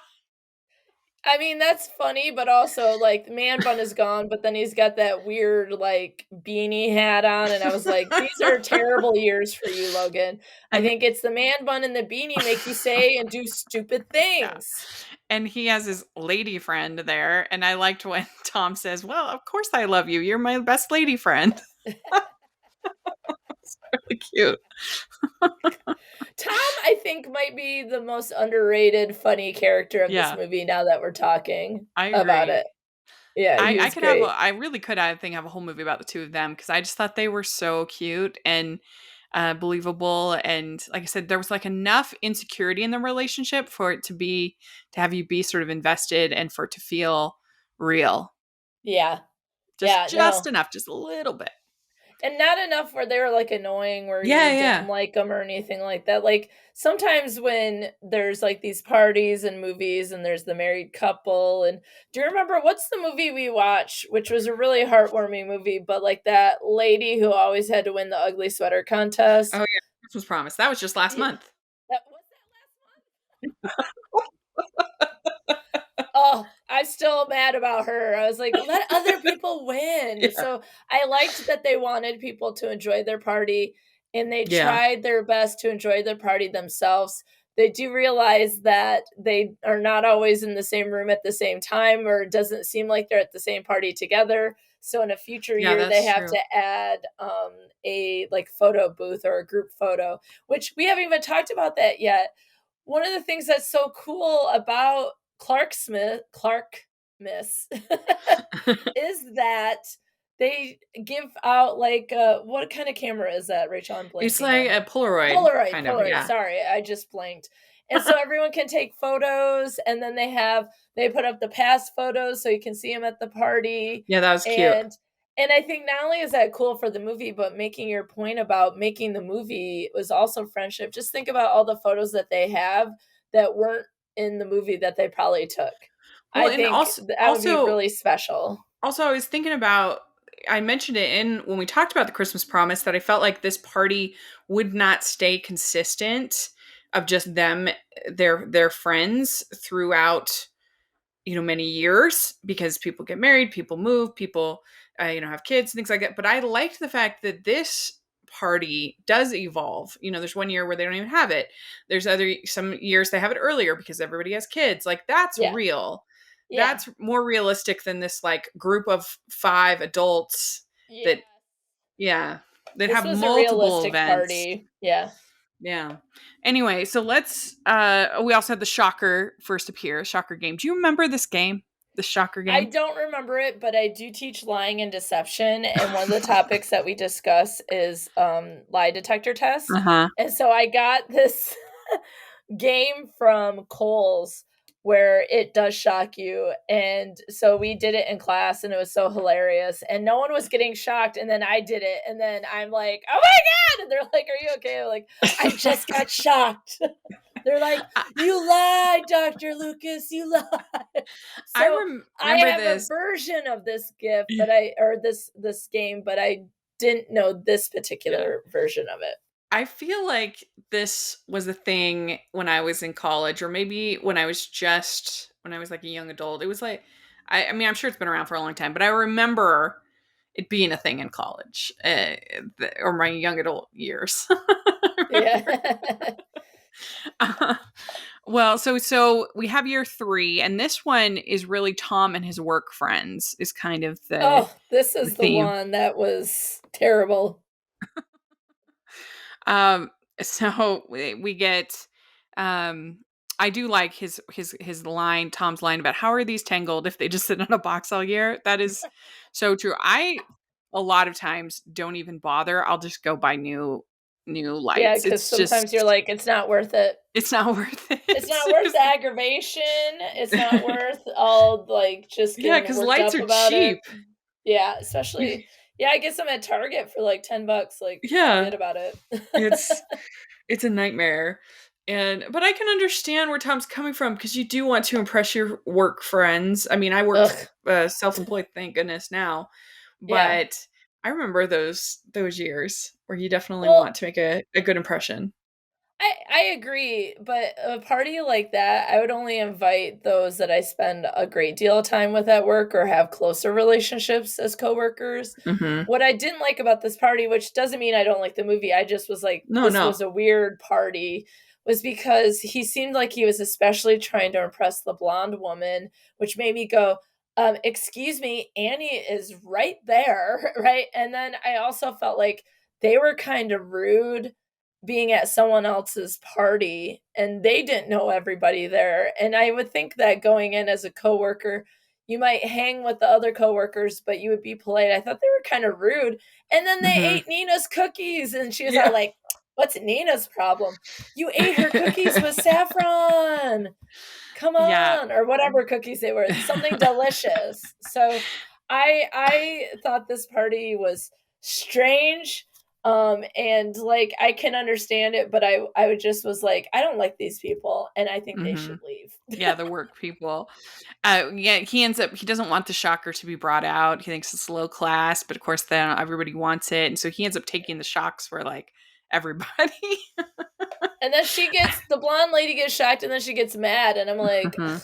I mean, that's funny, but also, like, the man bun is gone, but then he's got that weird, like, beanie hat on, and I was like, "These are terrible years for you, Logan." I And think it's the man bun and the beanie make you say and do stupid yeah. things. And he has his lady friend there, and I liked when Tom says, "Well, of course I love you. You're my best lady friend." It's really cute. Tom, I think, might be the most underrated funny character of this Yeah, movie now that we're talking I about agree. it. Yeah, he I was could have a great. I really could, I think, have a whole movie about the 2 of them because I just thought they were so cute and, believable, and like I said, there was, like, enough insecurity in the relationship for it to have you be sort of invested and for it to feel real. Yeah. Just Yeah, just no. enough, just a little bit. And not enough where they were, like, annoying where Yeah, you didn't yeah. like them or anything like that. Like, sometimes when there's, like, these parties and movies and there's the married couple and do you remember what's the movie we watched, which was a really heartwarming movie, but, like, that lady who always had to win the ugly sweater Oh, contest? yeah, Christmas Promise. That was just last Ye month. that was that last month? Oh, I'm still mad about her. I was like, "Let other people win." Yeah. So, I liked that they wanted people to enjoy their party, and they Yeah. tried their best to enjoy their party themselves. They do realize that they are not always in the same room at the same time, or it doesn't seem like they're at the same party together. So, in a future Yeah, year, they that's have true. to add, a, like, photo booth or a group photo, which we haven't even talked about that yet. One of the things that's so cool about Clark Miss is that they give out like what kind of camera is that, Rachel? I'm It's blanking like on a it. Polaroid, Polaroid, kind of, Polaroid. yeah. Sorry, I just blanked. And so everyone can take photos, and then they put up the past photos so you can see them at the party. Yeah, that was cute. And I think not only is that cool for the movie, but making your point about making the movie was also friendship. Just think about all the photos that they have that weren't in the movie that they probably took. Well, I and think that would be really special. also I was thinking about I mentioned it in when we talked about the Christmas Promise that I felt like this party would not stay consistent of just them their friends throughout many years because people get married, people move, people have kids, things like that. But I liked the fact that this party does evolve. There's one year where they don't even have it. There's some years they have it earlier because everybody has kids. Like that's Yeah. real. Yeah. That's more realistic than this like group of 5 adults Yeah. that yeah, that This have was a multiple realistic events. party. Yeah. Yeah. Anyway, so let's we also had the Shocker first appear, Shocker game. Do you remember this game? The Shocker I game? don't remember it, but I do teach lying and deception, and one of the topics that we discuss is, lie detector test, Uh-huh. and so I got this game from Kohl's where it does shock you, and so we did it in class, and it was so hilarious, and no one was getting shocked, and then I did it, and then I'm like, "Oh my god!" And they're like, "Are you okay?" I'm like, "I just got shocked." They're like, "You lied, Dr. Lucas, you lied." I So I remember have a this. version of this gift, but I or this game, but I didn't know this Yeah. particular version of it. I feel like this was a thing when I was in college, or maybe when I was like a young adult. It was like, I mean, I'm sure it's been around for a long time, but I remember it being a thing in college or my young adult years. I remember. Yeah. Well, so we have year 3, and this one is really Tom and his work friends is kind of the Oh, this the is the theme. one that was terrible. Um, so we get um I do like his line, Tom's line about how are these tangled if they just sit in a box all year. That is so true. I a lot of times don't even bother. I'll just go buy new Yeah, lights. because It's sometimes you're just like, "It's not worth it." it's not worth It's it. not worth the Just- aggravation, it's not worth all, like, just yeah, getting because worked lights up are about it. cheap. Yeah, especially yeah, I get some at Target for, like, 10 bucks, like, Yeah, forget about it. it's it's a nightmare. But I can understand where Tom's coming from because you do want to impress your work friends. I mean, I work Ugh, self-employed, thank goodness now. yeah. But I remember those years where you definitely Well, want to make a good impression. I agree, but a party like that, I would only invite those that I spend a great deal of time with at work or have closer relationships as coworkers. Mhm. What I didn't like about this party, which doesn't mean I don't like the movie, I just was like, No, this no. was a weird party, was because he seemed like he was especially trying to impress the blonde woman, which made me go, excuse me, Annie is right there, right? And then I also felt like they were kind of rude being at someone else's party and they didn't know everybody there. And I would think that going in as a coworker, you might hang with the other coworkers, but you would be polite. I thought they were kind of rude. And then they Mhm. ate Nina's cookies and she was all Yeah. like, "What's Nina's problem? You ate her cookies with saffron. Come Yeah. on," or whatever cookies they were, something delicious. So I thought this party was strange, and, like, I can understand it, but I would just was like, "I don't like these people, and I think they should Mhm. leave." Yeah, the work people. Yeah, he doesn't want the shocker to be brought out. He thinks it's low class, but of course then everybody wants it, and so he ends up taking the shocks for like everybody. And then the blonde lady gets shocked, and then she gets mad, and I'm like, Mhm. "Ugh,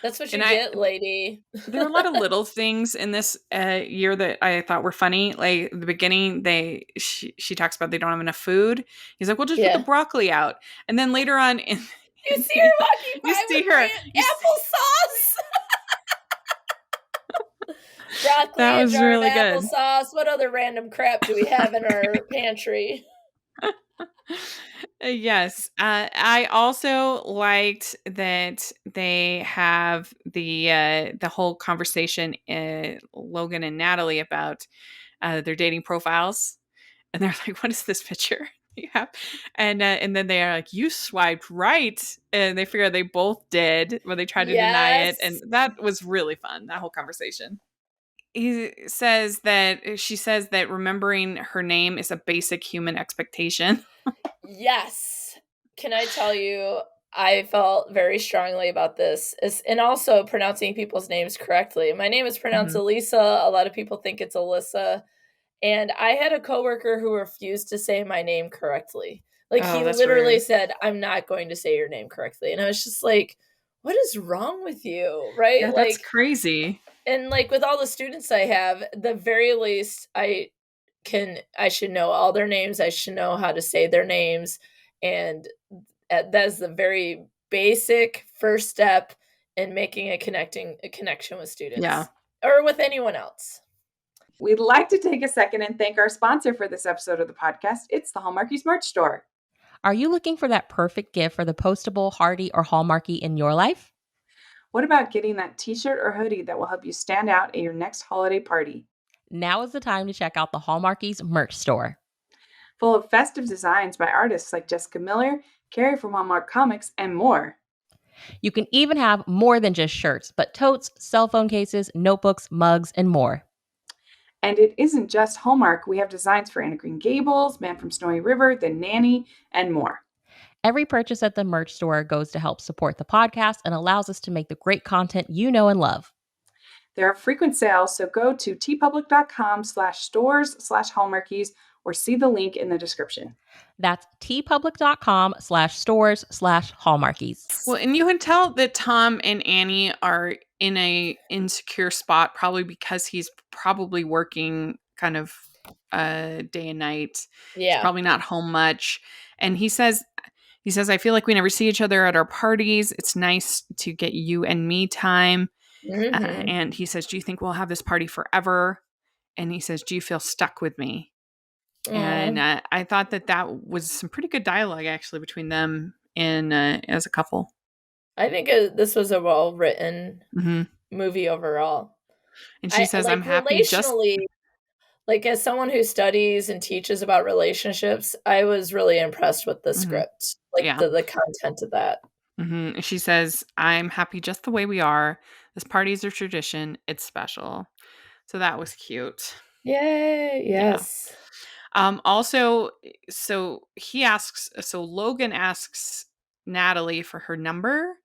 that's what And you get, lady." there were a lot of little things in this year that I thought were funny. Like the beginning, she talks about they don't have enough food. He's like, "Well, just put the Yeah. broccoli out." And then later on, You in see her walking you by see with her, you see, applesauce. that Broccoli, a was jar of really good. applesauce. What other random crap do we have in our pantry? Yes. I also liked that they have the whole conversation, Logan and Natalie, about their dating profiles, and they're like, "What is this picture you have?" And then they are like, "You swiped right," and they figure they both did, but they tried to deny it, and Yes. that was really fun. That whole conversation. She says that remembering her name is a basic human expectation. Yes. Can I tell you, I felt very strongly about this, and also pronouncing people's names correctly. My name is pronounced Mhm. Alysa. A lot of people think it's Alyssa. And I had a coworker who refused to say my name correctly. Like, Oh, he that's literally rude. said, "I'm not going to say your name correctly." And I was just like, "What is wrong with you?" Right? Yeah, that's Like, crazy. and, like, with all the students I have, the very least I should know all their names, I should know how to say their names, and, that's the very basic first step in making a connection with Yeah. students, or with anyone else. We'd like to take a second and thank our sponsor for this episode of the podcast. It's the Hallmarkies merch store. Are you looking for that perfect gift for the postable, hardy, or hallmarky in your life? What about getting that t-shirt or hoodie that will help you stand out at your next holiday party? Now is the time to check out the Hallmarkies merch store. Full of festive designs by artists like Jessica Miller, Carrie from Hallmark Comics, and more. You can even have more than just shirts, but totes, cell phone cases, notebooks, mugs, and more. And it isn't just Hallmark. We have designs for Anna Green Gables, Man from Snowy River, The Nanny, and more. Every purchase at the merch store goes to help support the podcast and allows us to make the great content you know and love. There are frequent sales, so go to tpublic.com/stores/hallmarkies or see the link in the description. That's tpublic.com/stores/hallmarkies. Well, and you can tell that Tom and Annie are in a insecure spot, probably because he's probably working kind of day and night. He's Yeah. probably not home much. And he says, "I feel like we never see each other at our parties. It's nice to get you and me time." Mhm. And he says, "Do you think we'll have this party forever?" And he says, "Do you feel stuck with me?" And Aw. I thought that was some pretty good dialogue actually between them in as a couple. I think, this was a well-written Hmm. movie overall. And she I says, "I'm like, happy just." relationally, like, as someone who studies and teaches about relationships, I was really impressed with the Mhm. script, like, Yeah. the content of that. And she says, "I'm happy just the way we are. This party is a tradition. It's special." So that was cute. Yay, Yeah. yes. Also, so Logan asks Natalie for her number.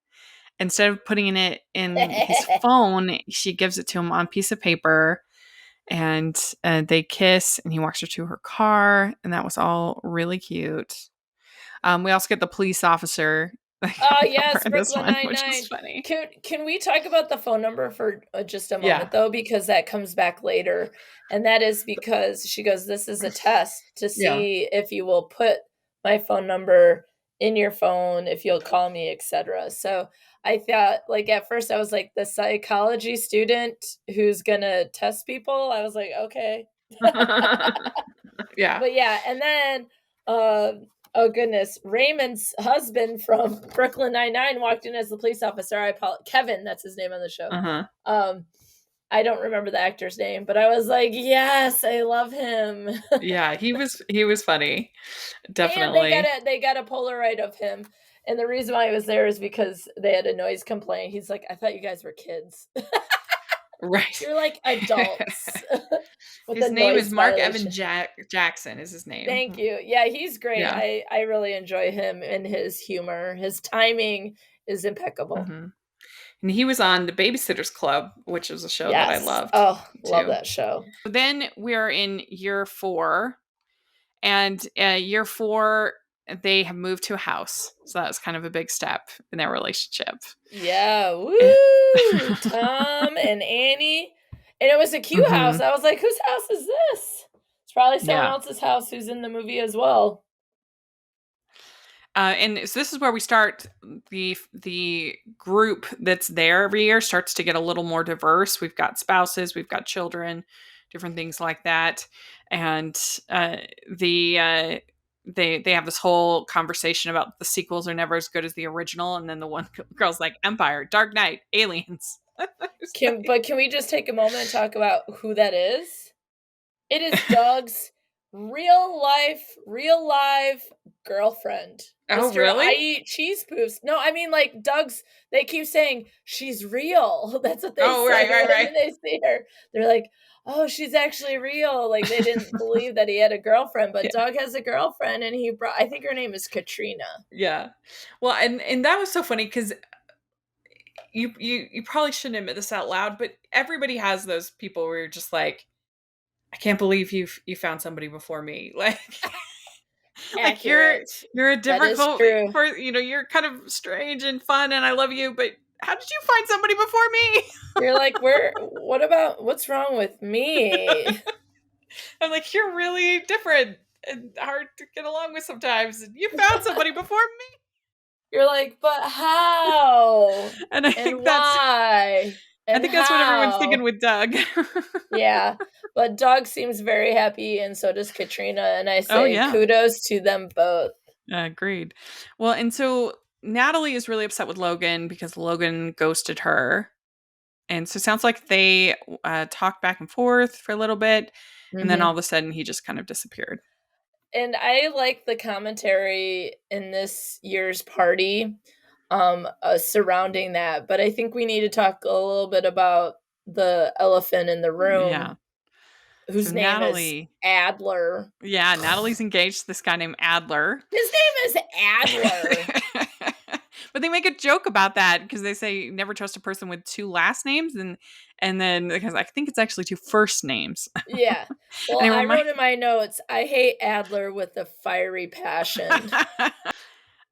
Instead of putting it in his phone, she gives it to him on a piece of paper. And they kiss, and he walks her to her car, and that was all really cute. We also get the police officer Oh number yes, in this Brooklyn one, which was Nine-Nine. funny. Can we talk about the phone number for just a Yeah. moment though, because that comes back later, and that is because she goes, "This is a test to Yeah. see if you will put my phone number in your phone, if you'll call me, etc." So I thought, like at first, I was like the psychology student who's gonna test people. I was like, okay, Yeah. but yeah, and then, oh goodness, Raymond's husband from Brooklyn Nine-Nine walked in as the police officer. Kevin, that's his name on the show. Uh-huh. I don't remember the actor's name, but I was like, yes, I love him. Yeah, he was funny. And Definitely. they got a Polaroid of him. And the reason why he was there is because they had a noise complaint. He's like, I thought you guys were kids. Right. You're like adults with His a name is noise Mark Evan violation. Jackson is his name. Thank you. Yeah, he's great. Yeah. I really enjoy him and his humor. His timing is impeccable. Mm-hmm. And he was on The Babysitter's Club, which was a show that I Yes. loved. Oh, love too. that show. Then we're in year 4, and year 4 they have moved to a house, so that was kind of a big step in their relationship. Yeah, woo! Tom and Annie, and it was a cute house. I was like, whose house is this? It's probably someone else's house who's in the movie as well. And so this is where we start the group that's there every year starts to get a little more diverse. We've got spouses, we've got children, different things like that, and they have this whole conversation about the sequels are never as good as the original, and then the one girl's like Empire, Dark Knight, Aliens. But can we just take a moment and talk about who that is? It is Doug's real live girlfriend. Oh, Mr. really? I eat cheese poofs. No, I mean like Doug's. They keep saying she's real. That's what they say. Right. When they see her, they're like, "Oh, she's actually real." Like they didn't believe that he had a girlfriend, but Yeah. Doug has a girlfriend, and he brought. I think her name is Katrina. Yeah. Well, and that was so funny because you probably shouldn't admit this out loud, but everybody has those people where you're just like, I can't believe you found somebody before me. Like you're a difficult you're kind of strange and fun and I love you, but how did you find somebody before me? You're like, what's wrong with me? I'm like, you're really different and hard to get along with sometimes. And you found somebody before me. You're like, but how? And I think why? I think that's what everyone's thinking with Doug. Yeah, but Doug seems very happy, and so does Katrina. And I say kudos to them both. Agreed. Well, and so Natalie is really upset with Logan because Logan ghosted her. And so it sounds like they talked back and forth for a little bit. And then all of a sudden he just kind of disappeared. And I like the commentary in this year's party surrounding that. But I think we need to talk a little bit about the elephant in the room. Yeah. Whose name is Adler. Yeah, Natalie's engaged to this guy named Adler. His name is Adler. But they make a joke about that because they say never trust a person with 2 last names, and then because I think it's actually 2 first names. Yeah. Well, I wrote in my notes, I hate Adler with a fiery passion.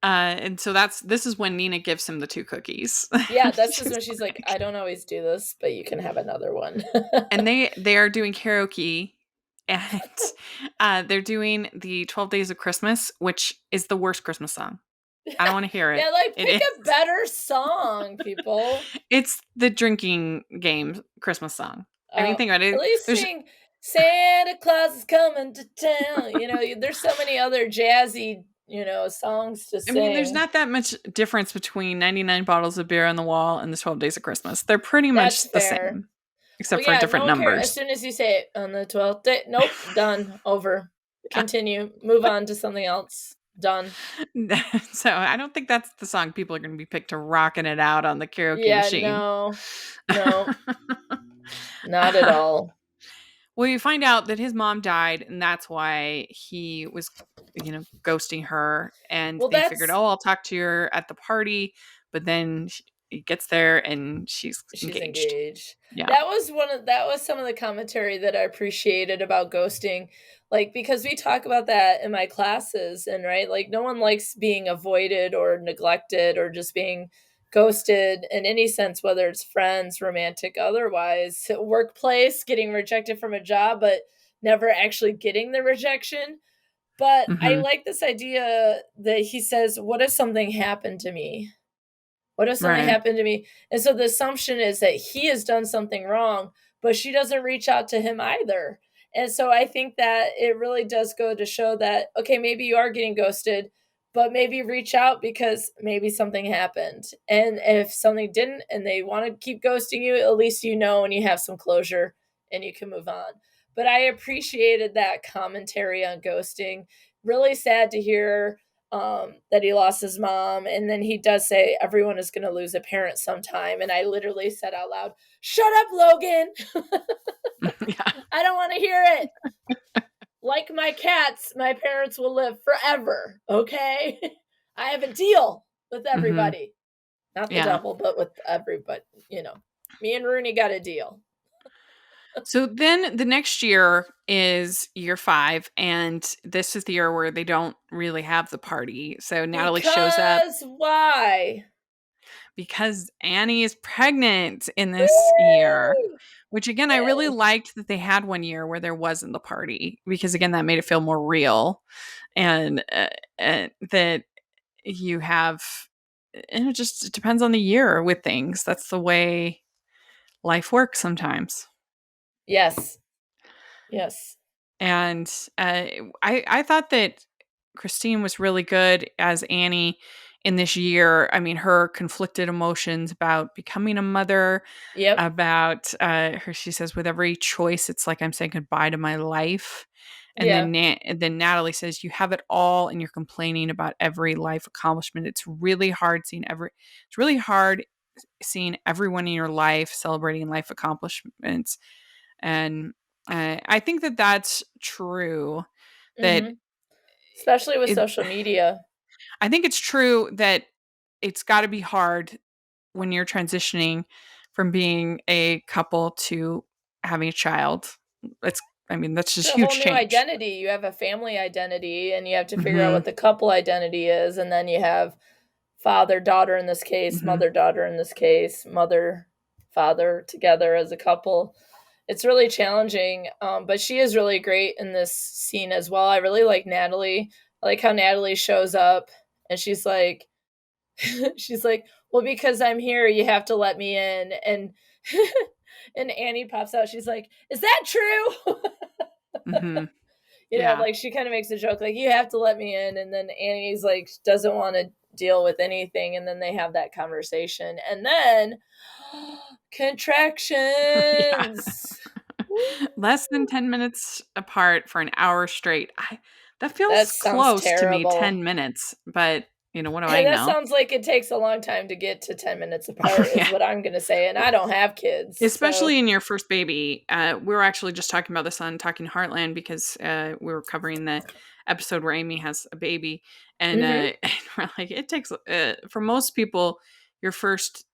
And so this is when Nina gives him the 2 cookies. Yeah, that's just when she's like, I don't always do this, but you can have another one. And they are doing karaoke, and they're doing the 12 Days of Christmas, which is the worst Christmas song. I don't want to hear it. Yeah, like pick a better song, people. It's the drinking game Christmas song. I mean, think about it. At least sing Santa Claus is coming to town. There's so many other jazzy songs to sing. I mean, there's not that much difference between 99 bottles of beer on the wall and the 12 Days of Christmas. They're pretty much the same, except for different numbers. As soon as you say it on the 12th day, nope, done, over. Continue, move on to something else. Done. So I don't think that's the song people are going to be picked to rocking it out on the karaoke machine. No, not at all. Well, you find out that his mom died, and that's why he was, ghosting her. And they figured, I'll talk to her at the party. But then he gets there and she's She's engaged. engaged. Yeah. That was some of the commentary that I appreciated about ghosting. Like, because we talk about that in my classes, and right, like no one likes being avoided or neglected or just being ghosted in any sense, whether it's friends, romantic, otherwise, workplace, getting rejected from a job, but never actually getting the rejection. But I Mm-hmm. like this idea that he says, what if something happened to me? What if something Right. happened to me? And so the assumption is that he has done something wrong, but she doesn't reach out to him either. And so I think that it really does go to show that, okay, maybe you are getting ghosted, but maybe reach out because maybe something happened. And if something didn't and they want to keep ghosting you, at least you know and you have some closure and you can move on. But I appreciated that commentary on ghosting. Really sad to hear that he lost his mom. And then he does say everyone is going to lose a parent sometime. And I literally said out loud, "Shut up, Logan. Yeah. I don't want to hear it. Like my cats, my parents will live forever. Okay." I have a deal with Mm-hmm. everybody. Not the Yeah. devil, but with everybody. Me and Rooney got a deal. So then the next year is year 5, and this is the year where they don't really have the party. So Natalie shows up Because why? because Annie is pregnant in this year, Woo! which again, I really Yay. liked that they had one year where there wasn't the party because again, that made it feel more real and that you have, and it just depends on the year with things. That's the way life works sometimes. Yes. Yes. And I thought that Christine was really good as Annie in this year. I mean, her conflicted emotions about becoming a mother, Yep. about her. She says, "With every choice, it's like I'm saying goodbye to my life." And Yeah. then Natalie says, "You have it all, and you're complaining about every life accomplishment. It's really hard seeing every. It's really hard seeing everyone in your life celebrating life accomplishments." And I think that that's true. That Mhm. Especially with it, social media. I think it's true that it's got to be hard when you're transitioning from being a couple to having a child. It's, I mean, that's It's just a whole huge new change. identity. You have a family identity, and you have to figure out Hmm. what the couple identity is, and then you have father, daughter in this case, Hmm. mother, daughter in this case, mother, father together as a couple. It's really challenging, but she is really great in this scene as well. I really like Natalie. I like how Natalie shows up, and she's like, she's like, well, because I'm here, you have to let me in. And and Annie pops out. She's like, is that true? Hmm. Yeah. Like she kind of makes a joke, like, you have to let me in. And then Annie's like, doesn't want to deal with anything. And then they have that conversation. And then Yeah. contractions. Less than 10 minutes apart for an hour straight. That That feels sounds close to me, terrible. 10 minutes, but what do I And that know? sounds like it takes a long time to get to 10 minutes Oh, apart, is yeah. what I'm going to say. And I don't have kids. So, Especially in your first baby. We were actually just talking about this on Talking Heartland because we were covering the episode where Amy has a baby. And, mm-hmm. and we're like, it takes, for most people, your first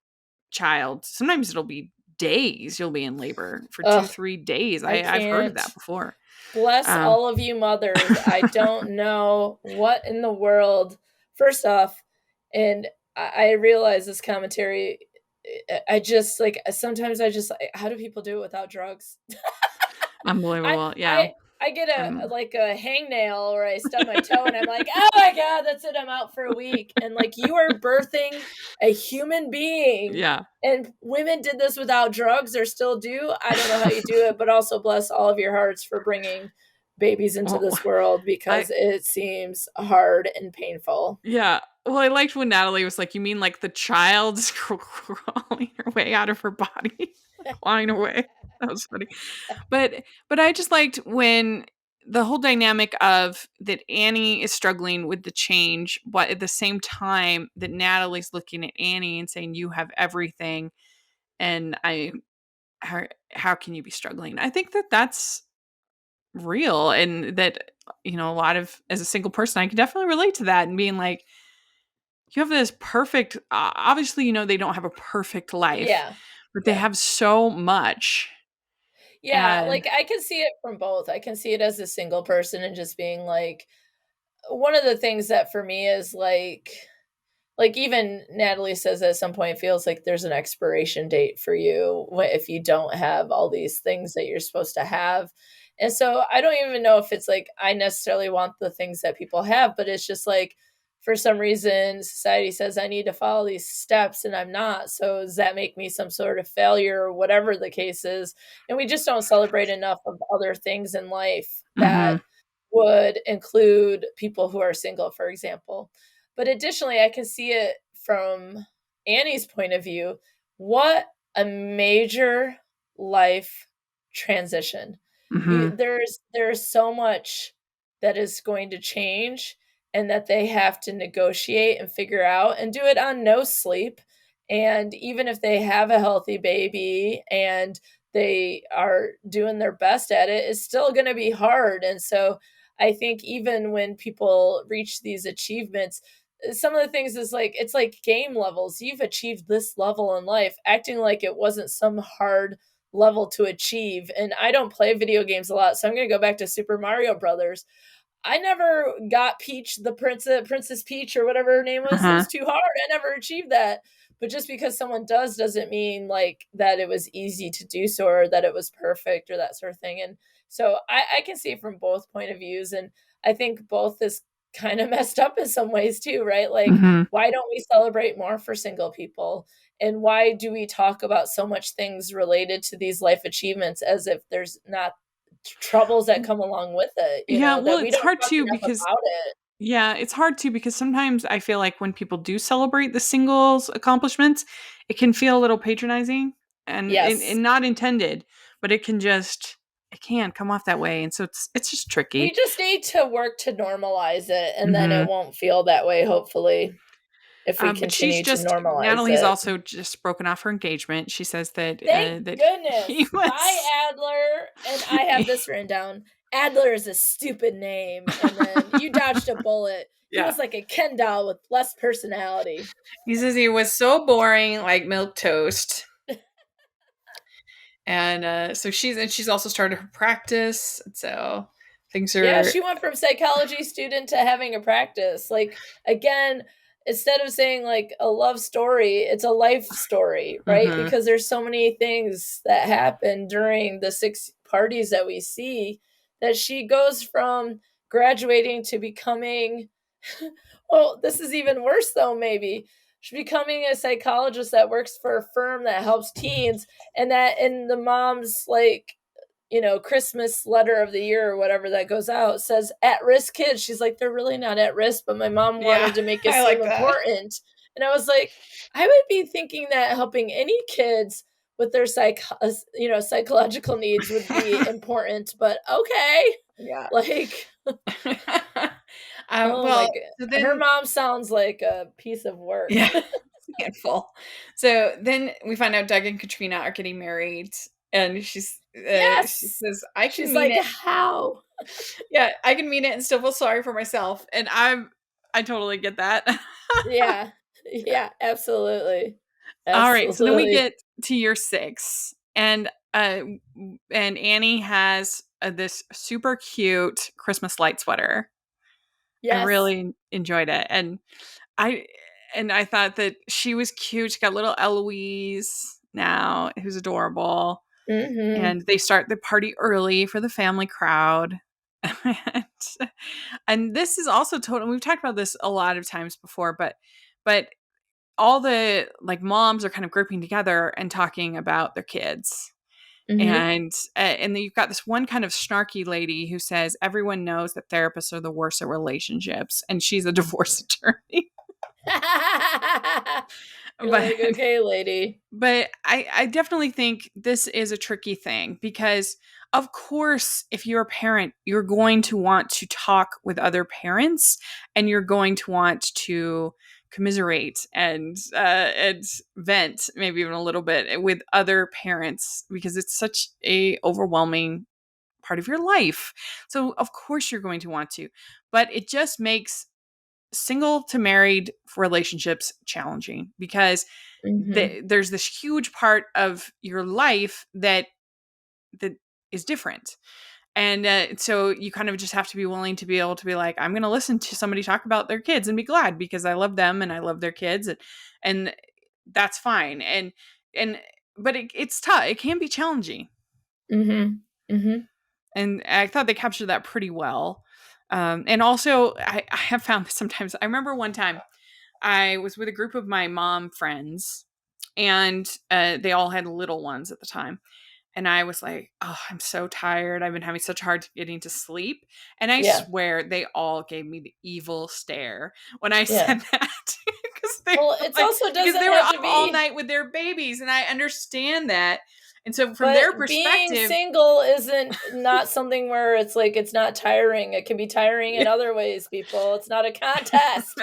child, sometimes it'll be days you'll be in labor for two, Ugh, 3 days. I I've heard of can't. that before. Bless Um, all of you mothers. I don't know what in the world. First off, and I realize this commentary. I just like sometimes I just how do people do it without drugs? I Unbelievable. Yeah. I I get a Um, like a hangnail or I stub my toe and I'm like, oh my god, that's it. I'm out for a week. And like you are birthing a human being. yeah. And women did this without drugs or still do. I don't know how you do it, but also bless all of your hearts for bringing babies into Well, this world I, because it seems hard and painful. yeah. Well, I liked when Natalie was like, "You mean like the child's crawling her way out of her body, clawing away?" That was funny. But I just liked when the whole dynamic of that Annie is struggling with the change, but at the same time that Natalie's looking at Annie and saying, "You have everything," and how can you be struggling? I think that that's real, and that a lot of, as a single person, I can definitely relate to that and being like, you have this perfect, obviously, they don't have a perfect life, Yeah. but they Yeah. have so much. Yeah, And like, I can see it from both. I can see it as a single person and just being like one of the things that for me is like even Natalie says at some point it feels like there's an expiration date for you if you don't have all these things that you're supposed to have. And so I don't even know if it's like I necessarily want the things that people have, but it's just like for some reason society says I need to follow these steps and I'm not. So does that make me some sort of failure or whatever the case is? And we just don't celebrate enough of other things in life that mhm, would include people who are single, for example. But additionally, I can see it from Annie's point of view. What a major life transition. mhm, There's so much that is going to change and that they have to negotiate and figure out and do it on no sleep. And even if they have a healthy baby and they are doing their best at it, it's still going to be hard. And so I think even when people reach these achievements, some of the things is like it's like game levels. You've achieved this level in life, acting like it wasn't some hard level to achieve. And I don't play video games a lot, so I'm going to go back to Super Mario Brothers. I never got Peach, the Princess Peach or whatever her name was. It uh-huh, was too hard. I never achieved that. But just because someone does doesn't mean like that it was easy to do so or that it was perfect or that sort of thing. And so I can see it from both point of views. And I think both is kind of messed up in some ways too, right? Like, mhm. why don't we celebrate more for single people? And why do we talk about so much things related to these life achievements as if there's not troubles that come along with it, Yeah, well, that we it's don't hard talk too enough because about it. yeah, it's hard too because sometimes I feel like when people do celebrate the singles accomplishments, it can feel a little patronizing Yes. and not intended, but it can come off that way, and so it's just We tricky. just need to work to normalize it, and then it Mhm. won't feel that way, hopefully, if we But she's continue to just normalize Natalie's it. also just broken off her engagement. She says that Thank that he goodness. Bye, was Adler. And I have this written down. Adler is a stupid name. And then you dodged a bullet. He yeah. was like a Ken doll with less personality. He says he was so boring, like milk toast. And she's also started her practice, and so things Yeah, are she went from psychology student to having a practice. Like, again, instead of saying like a love story, it's a life story, right? mhm. Because there's so many things that happen during the six parties that we see that she goes from graduating to becoming, well, this is even worse though, maybe. She's becoming a psychologist that works for a firm that helps teens, and that in the mom's like Christmas letter of the year or whatever that goes out says at risk kids. She's like, they're really not at risk, but my mom Yeah, wanted to make it I seem like that. important. And I was like, I would be thinking that helping any kids with their psychological needs would be important, but okay. Yeah. Like, oh my Well, god. so Her then mom sounds like a piece of work. yeah, handful. So then we find out Doug and Katrina are getting married, and she Yes. says, "I can She's mean like, it." how? Yeah, I can mean it and still feel sorry for myself, and I totally get that. Yeah. Yeah, absolutely. All right, so then we Absolutely. get to year 6, and Annie has this super cute Christmas light sweater. I Yes. really enjoyed it, I I thought that she was cute. She got little Eloise now, who's adorable, Mhm. and they start the party early for the family crowd. and, and this is also total. We've talked about this a lot of times before, but all the like moms are kind of grouping together and talking about their kids. Mhm. And then you've got this one kind of snarky lady who says everyone knows that therapists are the worst at relationships, and she's a divorce attorney. You're but like, "Okay, lady." but I definitely think this is a tricky thing because of course if you're a parent you're going to want to talk with other parents and you're going to want to commiserate and vent maybe even a little bit with other parents because it's such a overwhelming part of your life. So of course you're going to want to, but it just makes single to married relationships challenging because there's this huge part of your life that is different. And so you kind of just have to be willing to be able to be like, I'm going to listen to somebody talk about their kids and be glad because I love them and I love their kids, and that's fine. And but it's tough. It can be challenging. And I thought they captured that pretty well. And also, I have found that sometimes. I remember one time I was with a group of my mom friends, and they all had little ones at the time. And I was like, oh, I'm so tired. I've been having such a hard time getting to sleep. And I swear they all gave me the evil stare when I said that. Because they were up all night with their babies. And I understand that. And so from their perspective, being single isn't not something where it's like it's not tiring. It can be tiring in other ways, people. It's not a contest.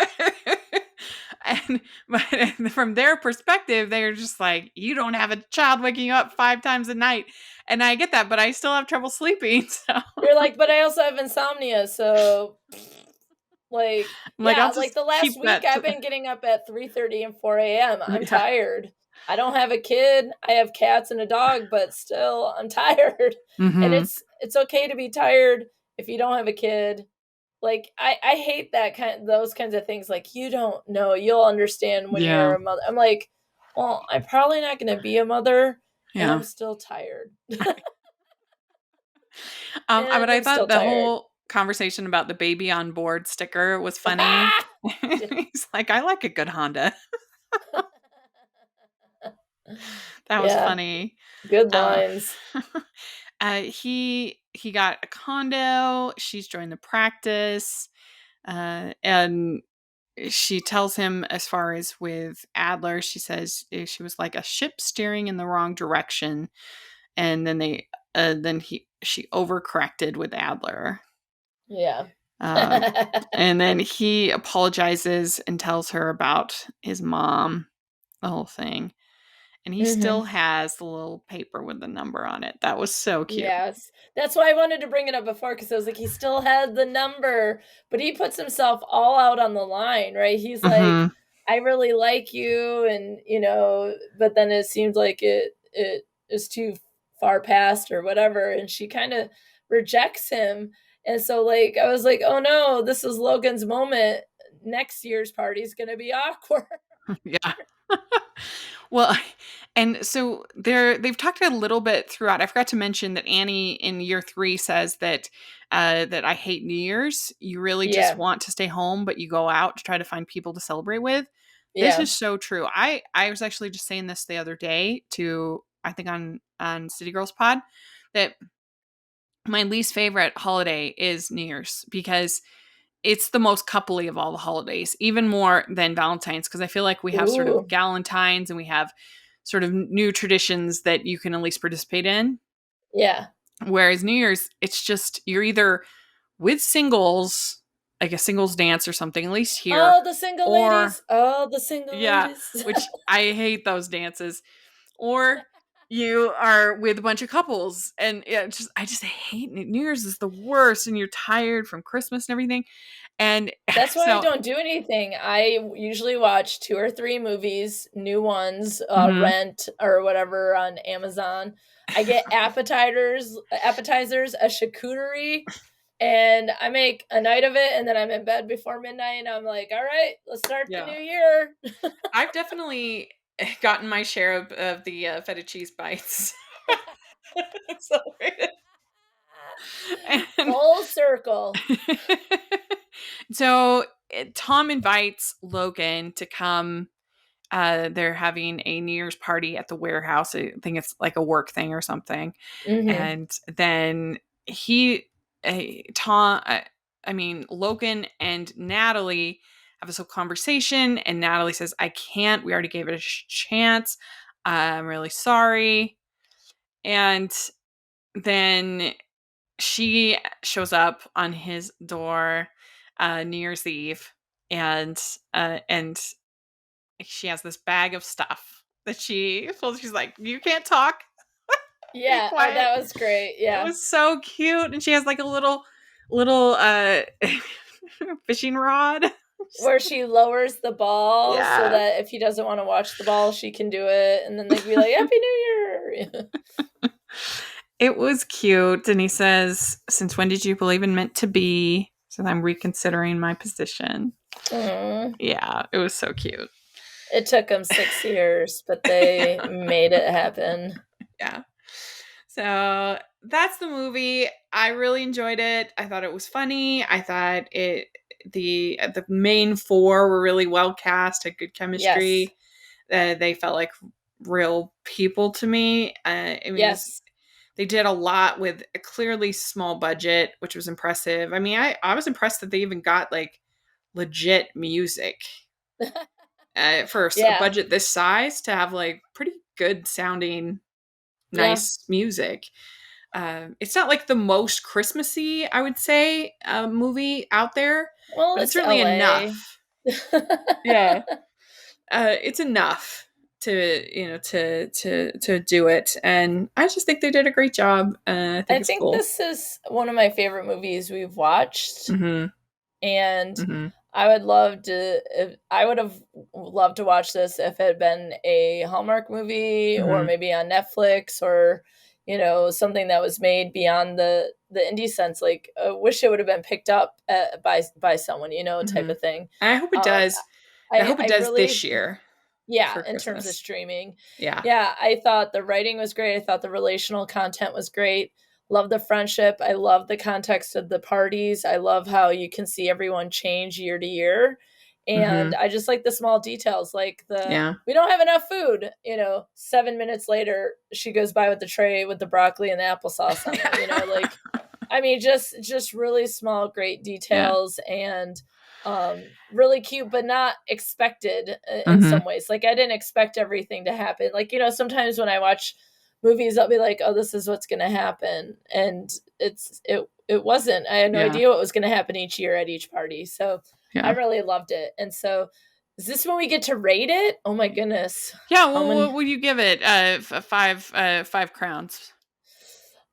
But from their perspective, they're just like, you don't have a child waking you up 5 times a night. And I get that, but I still have trouble sleeping. So you're like, but I also have insomnia. So like, like the last week I've been getting up at 3:30 and 4 a.m. I'm tired. I don't have a kid. I have cats and a dog, but still I'm tired. And it's okay to be tired if you don't have a kid. Like I hate those kinds of things. Like, you don't know, you'll understand when you're a mother. I'm like, well, I'm probably not going to be a mother, and I'm still tired. But I thought the whole conversation about the baby on board sticker was funny. He's like, I like a good Honda. That was funny. Good lines. He got a condo. She's joined the practice. And she tells him, as far as with Adler, she says she was like a ship steering in the wrong direction. And then she overcorrected with Adler. Yeah. And then he apologizes and tells her about his mom, the whole thing. And he still has the little paper with the number on it. That was so cute. Yes. That's why I wanted to bring it up before, because I was like, he still had the number, but he puts himself all out on the line, right? He's like, I really like you, and, but then it seems like it is too far past or whatever, and she kind of rejects him. And so, like, I was like, oh no, this is Logan's moment. Next year's party is going to be awkward. Yeah. Well, and so they've talked a little bit throughout. I forgot to mention that Annie in year 3 says that I hate New Year's. You really just want to stay home, but you go out to try to find people to celebrate with. This is so true. I was actually just saying this the other day to, I think on City Girls Pod, that my least favorite holiday is New Year's, because it's the most coupley of all the holidays, even more than Valentine's, because I feel like we have sort of Galentine's and we have sort of new traditions that you can at least participate in. Yeah. Whereas New Year's, it's just, you're either with singles, like a singles dance or something, at least here. Oh, the single ladies. Oh, the single ladies. Which I hate those dances. Or you are with a bunch of couples, and I just hate it. New Year's is the worst, and you're tired from Christmas and everything. And that's why I don't do anything. I usually watch 2 or 3 movies, new ones, rent or whatever on Amazon. I get appetizers, a charcuterie, and I make a night of it, and then I'm in bed before midnight, and I'm like, all right, let's start the new year. I've definitely gotten my share of the feta cheese bites. Full circle. So Tom invites Logan to come. They're having a New Year's party at the warehouse. I think it's like a work thing or something. And then Logan and Natalie have this whole conversation, and Natalie says, I can't. We already gave it a chance. I'm really sorry. And then she shows up on his door New Year's Eve, and she has this bag of stuff that she's like, you can't talk. Yeah, that was great. Yeah, it was so cute. And she has like a little fishing rod. where she lowers the ball so Yeah. that if he doesn't want to watch the ball, she can do it, and then they can be like, "Happy New Year!" It was cute. And he says, "Since when did you believe in meant to be?" So I'm reconsidering my position. Yeah, it was so cute. It took them 6 years, but they made it happen. Yeah. So that's the movie. I really enjoyed it. I thought it was funny. I thought the main four were really well cast, had good chemistry. Yes. They felt like real people to me. I mean, Yes. they did a lot with a clearly small budget, which was impressive. I mean, I was impressed that they even got like legit music for a Yeah. budget this size to have like pretty good sounding, Yeah. nice music. It's not like the most Christmassy, I would say, movie out there, Well, but it's it's certainly LA. enough. Yeah. It's enough to do it, and I just think they did a great job. I think I it's think cool. this is one of my favorite movies we've watched. Mm-hmm. And Mm-hmm. I would have loved to watch this if it had been a Hallmark movie or maybe on Netflix or something that was made beyond the indie sense. Like, I wish it would have been picked up by someone, type of thing. And I hope it does. I hope it I does really, this year. yeah, For in terms of Christmas. streaming. Yeah. Yeah, I thought the writing was great. I thought the relational content was great. Love the friendship. I love the context of the parties. I love how you can see everyone change year to year. And I just like the small details, like we don't have enough food. 7 minutes later, she goes by with the tray with the broccoli and the applesauce on it. Like, I mean, just really small, great details and really cute, but not expected in some ways. Like, I didn't expect everything to happen. Like, sometimes when I watch movies, I'll be like, oh, this is what's going to happen. And it wasn't. I had no idea what was going to happen each year at each party. So I really loved it. And so is this when we get to rate it? Oh my goodness. Yeah. Well, what would you give it? 5 crowns.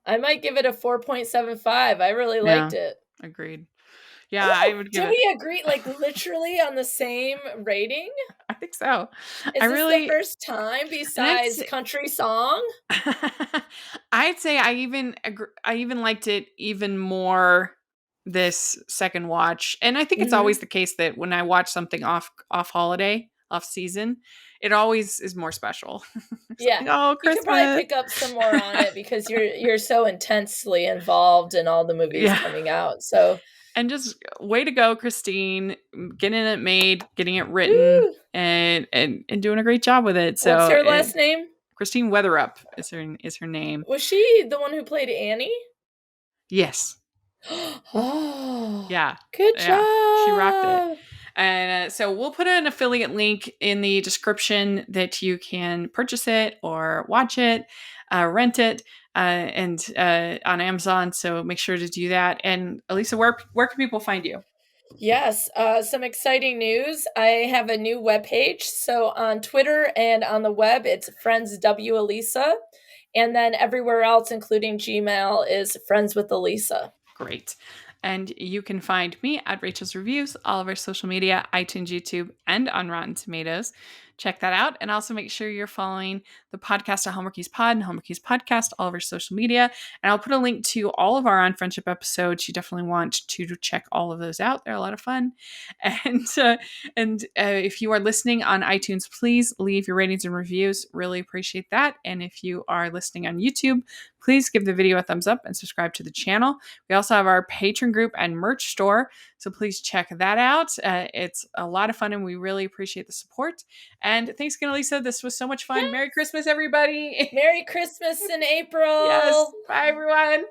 I might give it a 4.75. I really liked it. Agreed. Yeah, I would give it. Do we agree, like, literally on the same rating? I think so. Is this the first time besides Country Song? I'd say I even liked it even more this second watch. And I think it's always the case that when I watch something off holiday, off season, it always is more special. Yeah. Like, oh, Christmas. You can probably pick up some more on it because you're so intensely involved in all the movies coming out. So, and just way to go, Christine, getting it made, getting it written, and doing a great job with it. So, what's her last name? Christine Weatherup is her name. Was she the one who played Annie? Yes. Oh, yeah. Good job. She rocked it. And so we'll put an affiliate link in the description that you can purchase it or watch it, rent it, and on Amazon. So make sure to do that. And Alysa, where can people find you? Yes, some exciting news. I have a new webpage. So on Twitter and on the web, it's Friends W Alysa. And then everywhere else, including Gmail, is Friends with Alysa. Great. And you can find me at Rachel's Reviews, all of our social media, iTunes, YouTube, and on Rotten Tomatoes. Check that out. And also make sure you're following the podcast at Hallmarkies Pod and Hallmarkies Podcast, all of our social media. And I'll put a link to all of our On Friendship episodes. You definitely want to check all of those out. They're a lot of fun. And if you are listening on iTunes, please leave your ratings and reviews. Really appreciate that. And if you are listening on YouTube, please give the video a thumbs up and subscribe to the channel. We also have our patron group and merch store, so please check that out. It's a lot of fun, and we really appreciate the support. And thanks again, Alysa. This was so much fun. Merry Christmas, everybody. Merry Christmas in April. Yes. Bye, everyone.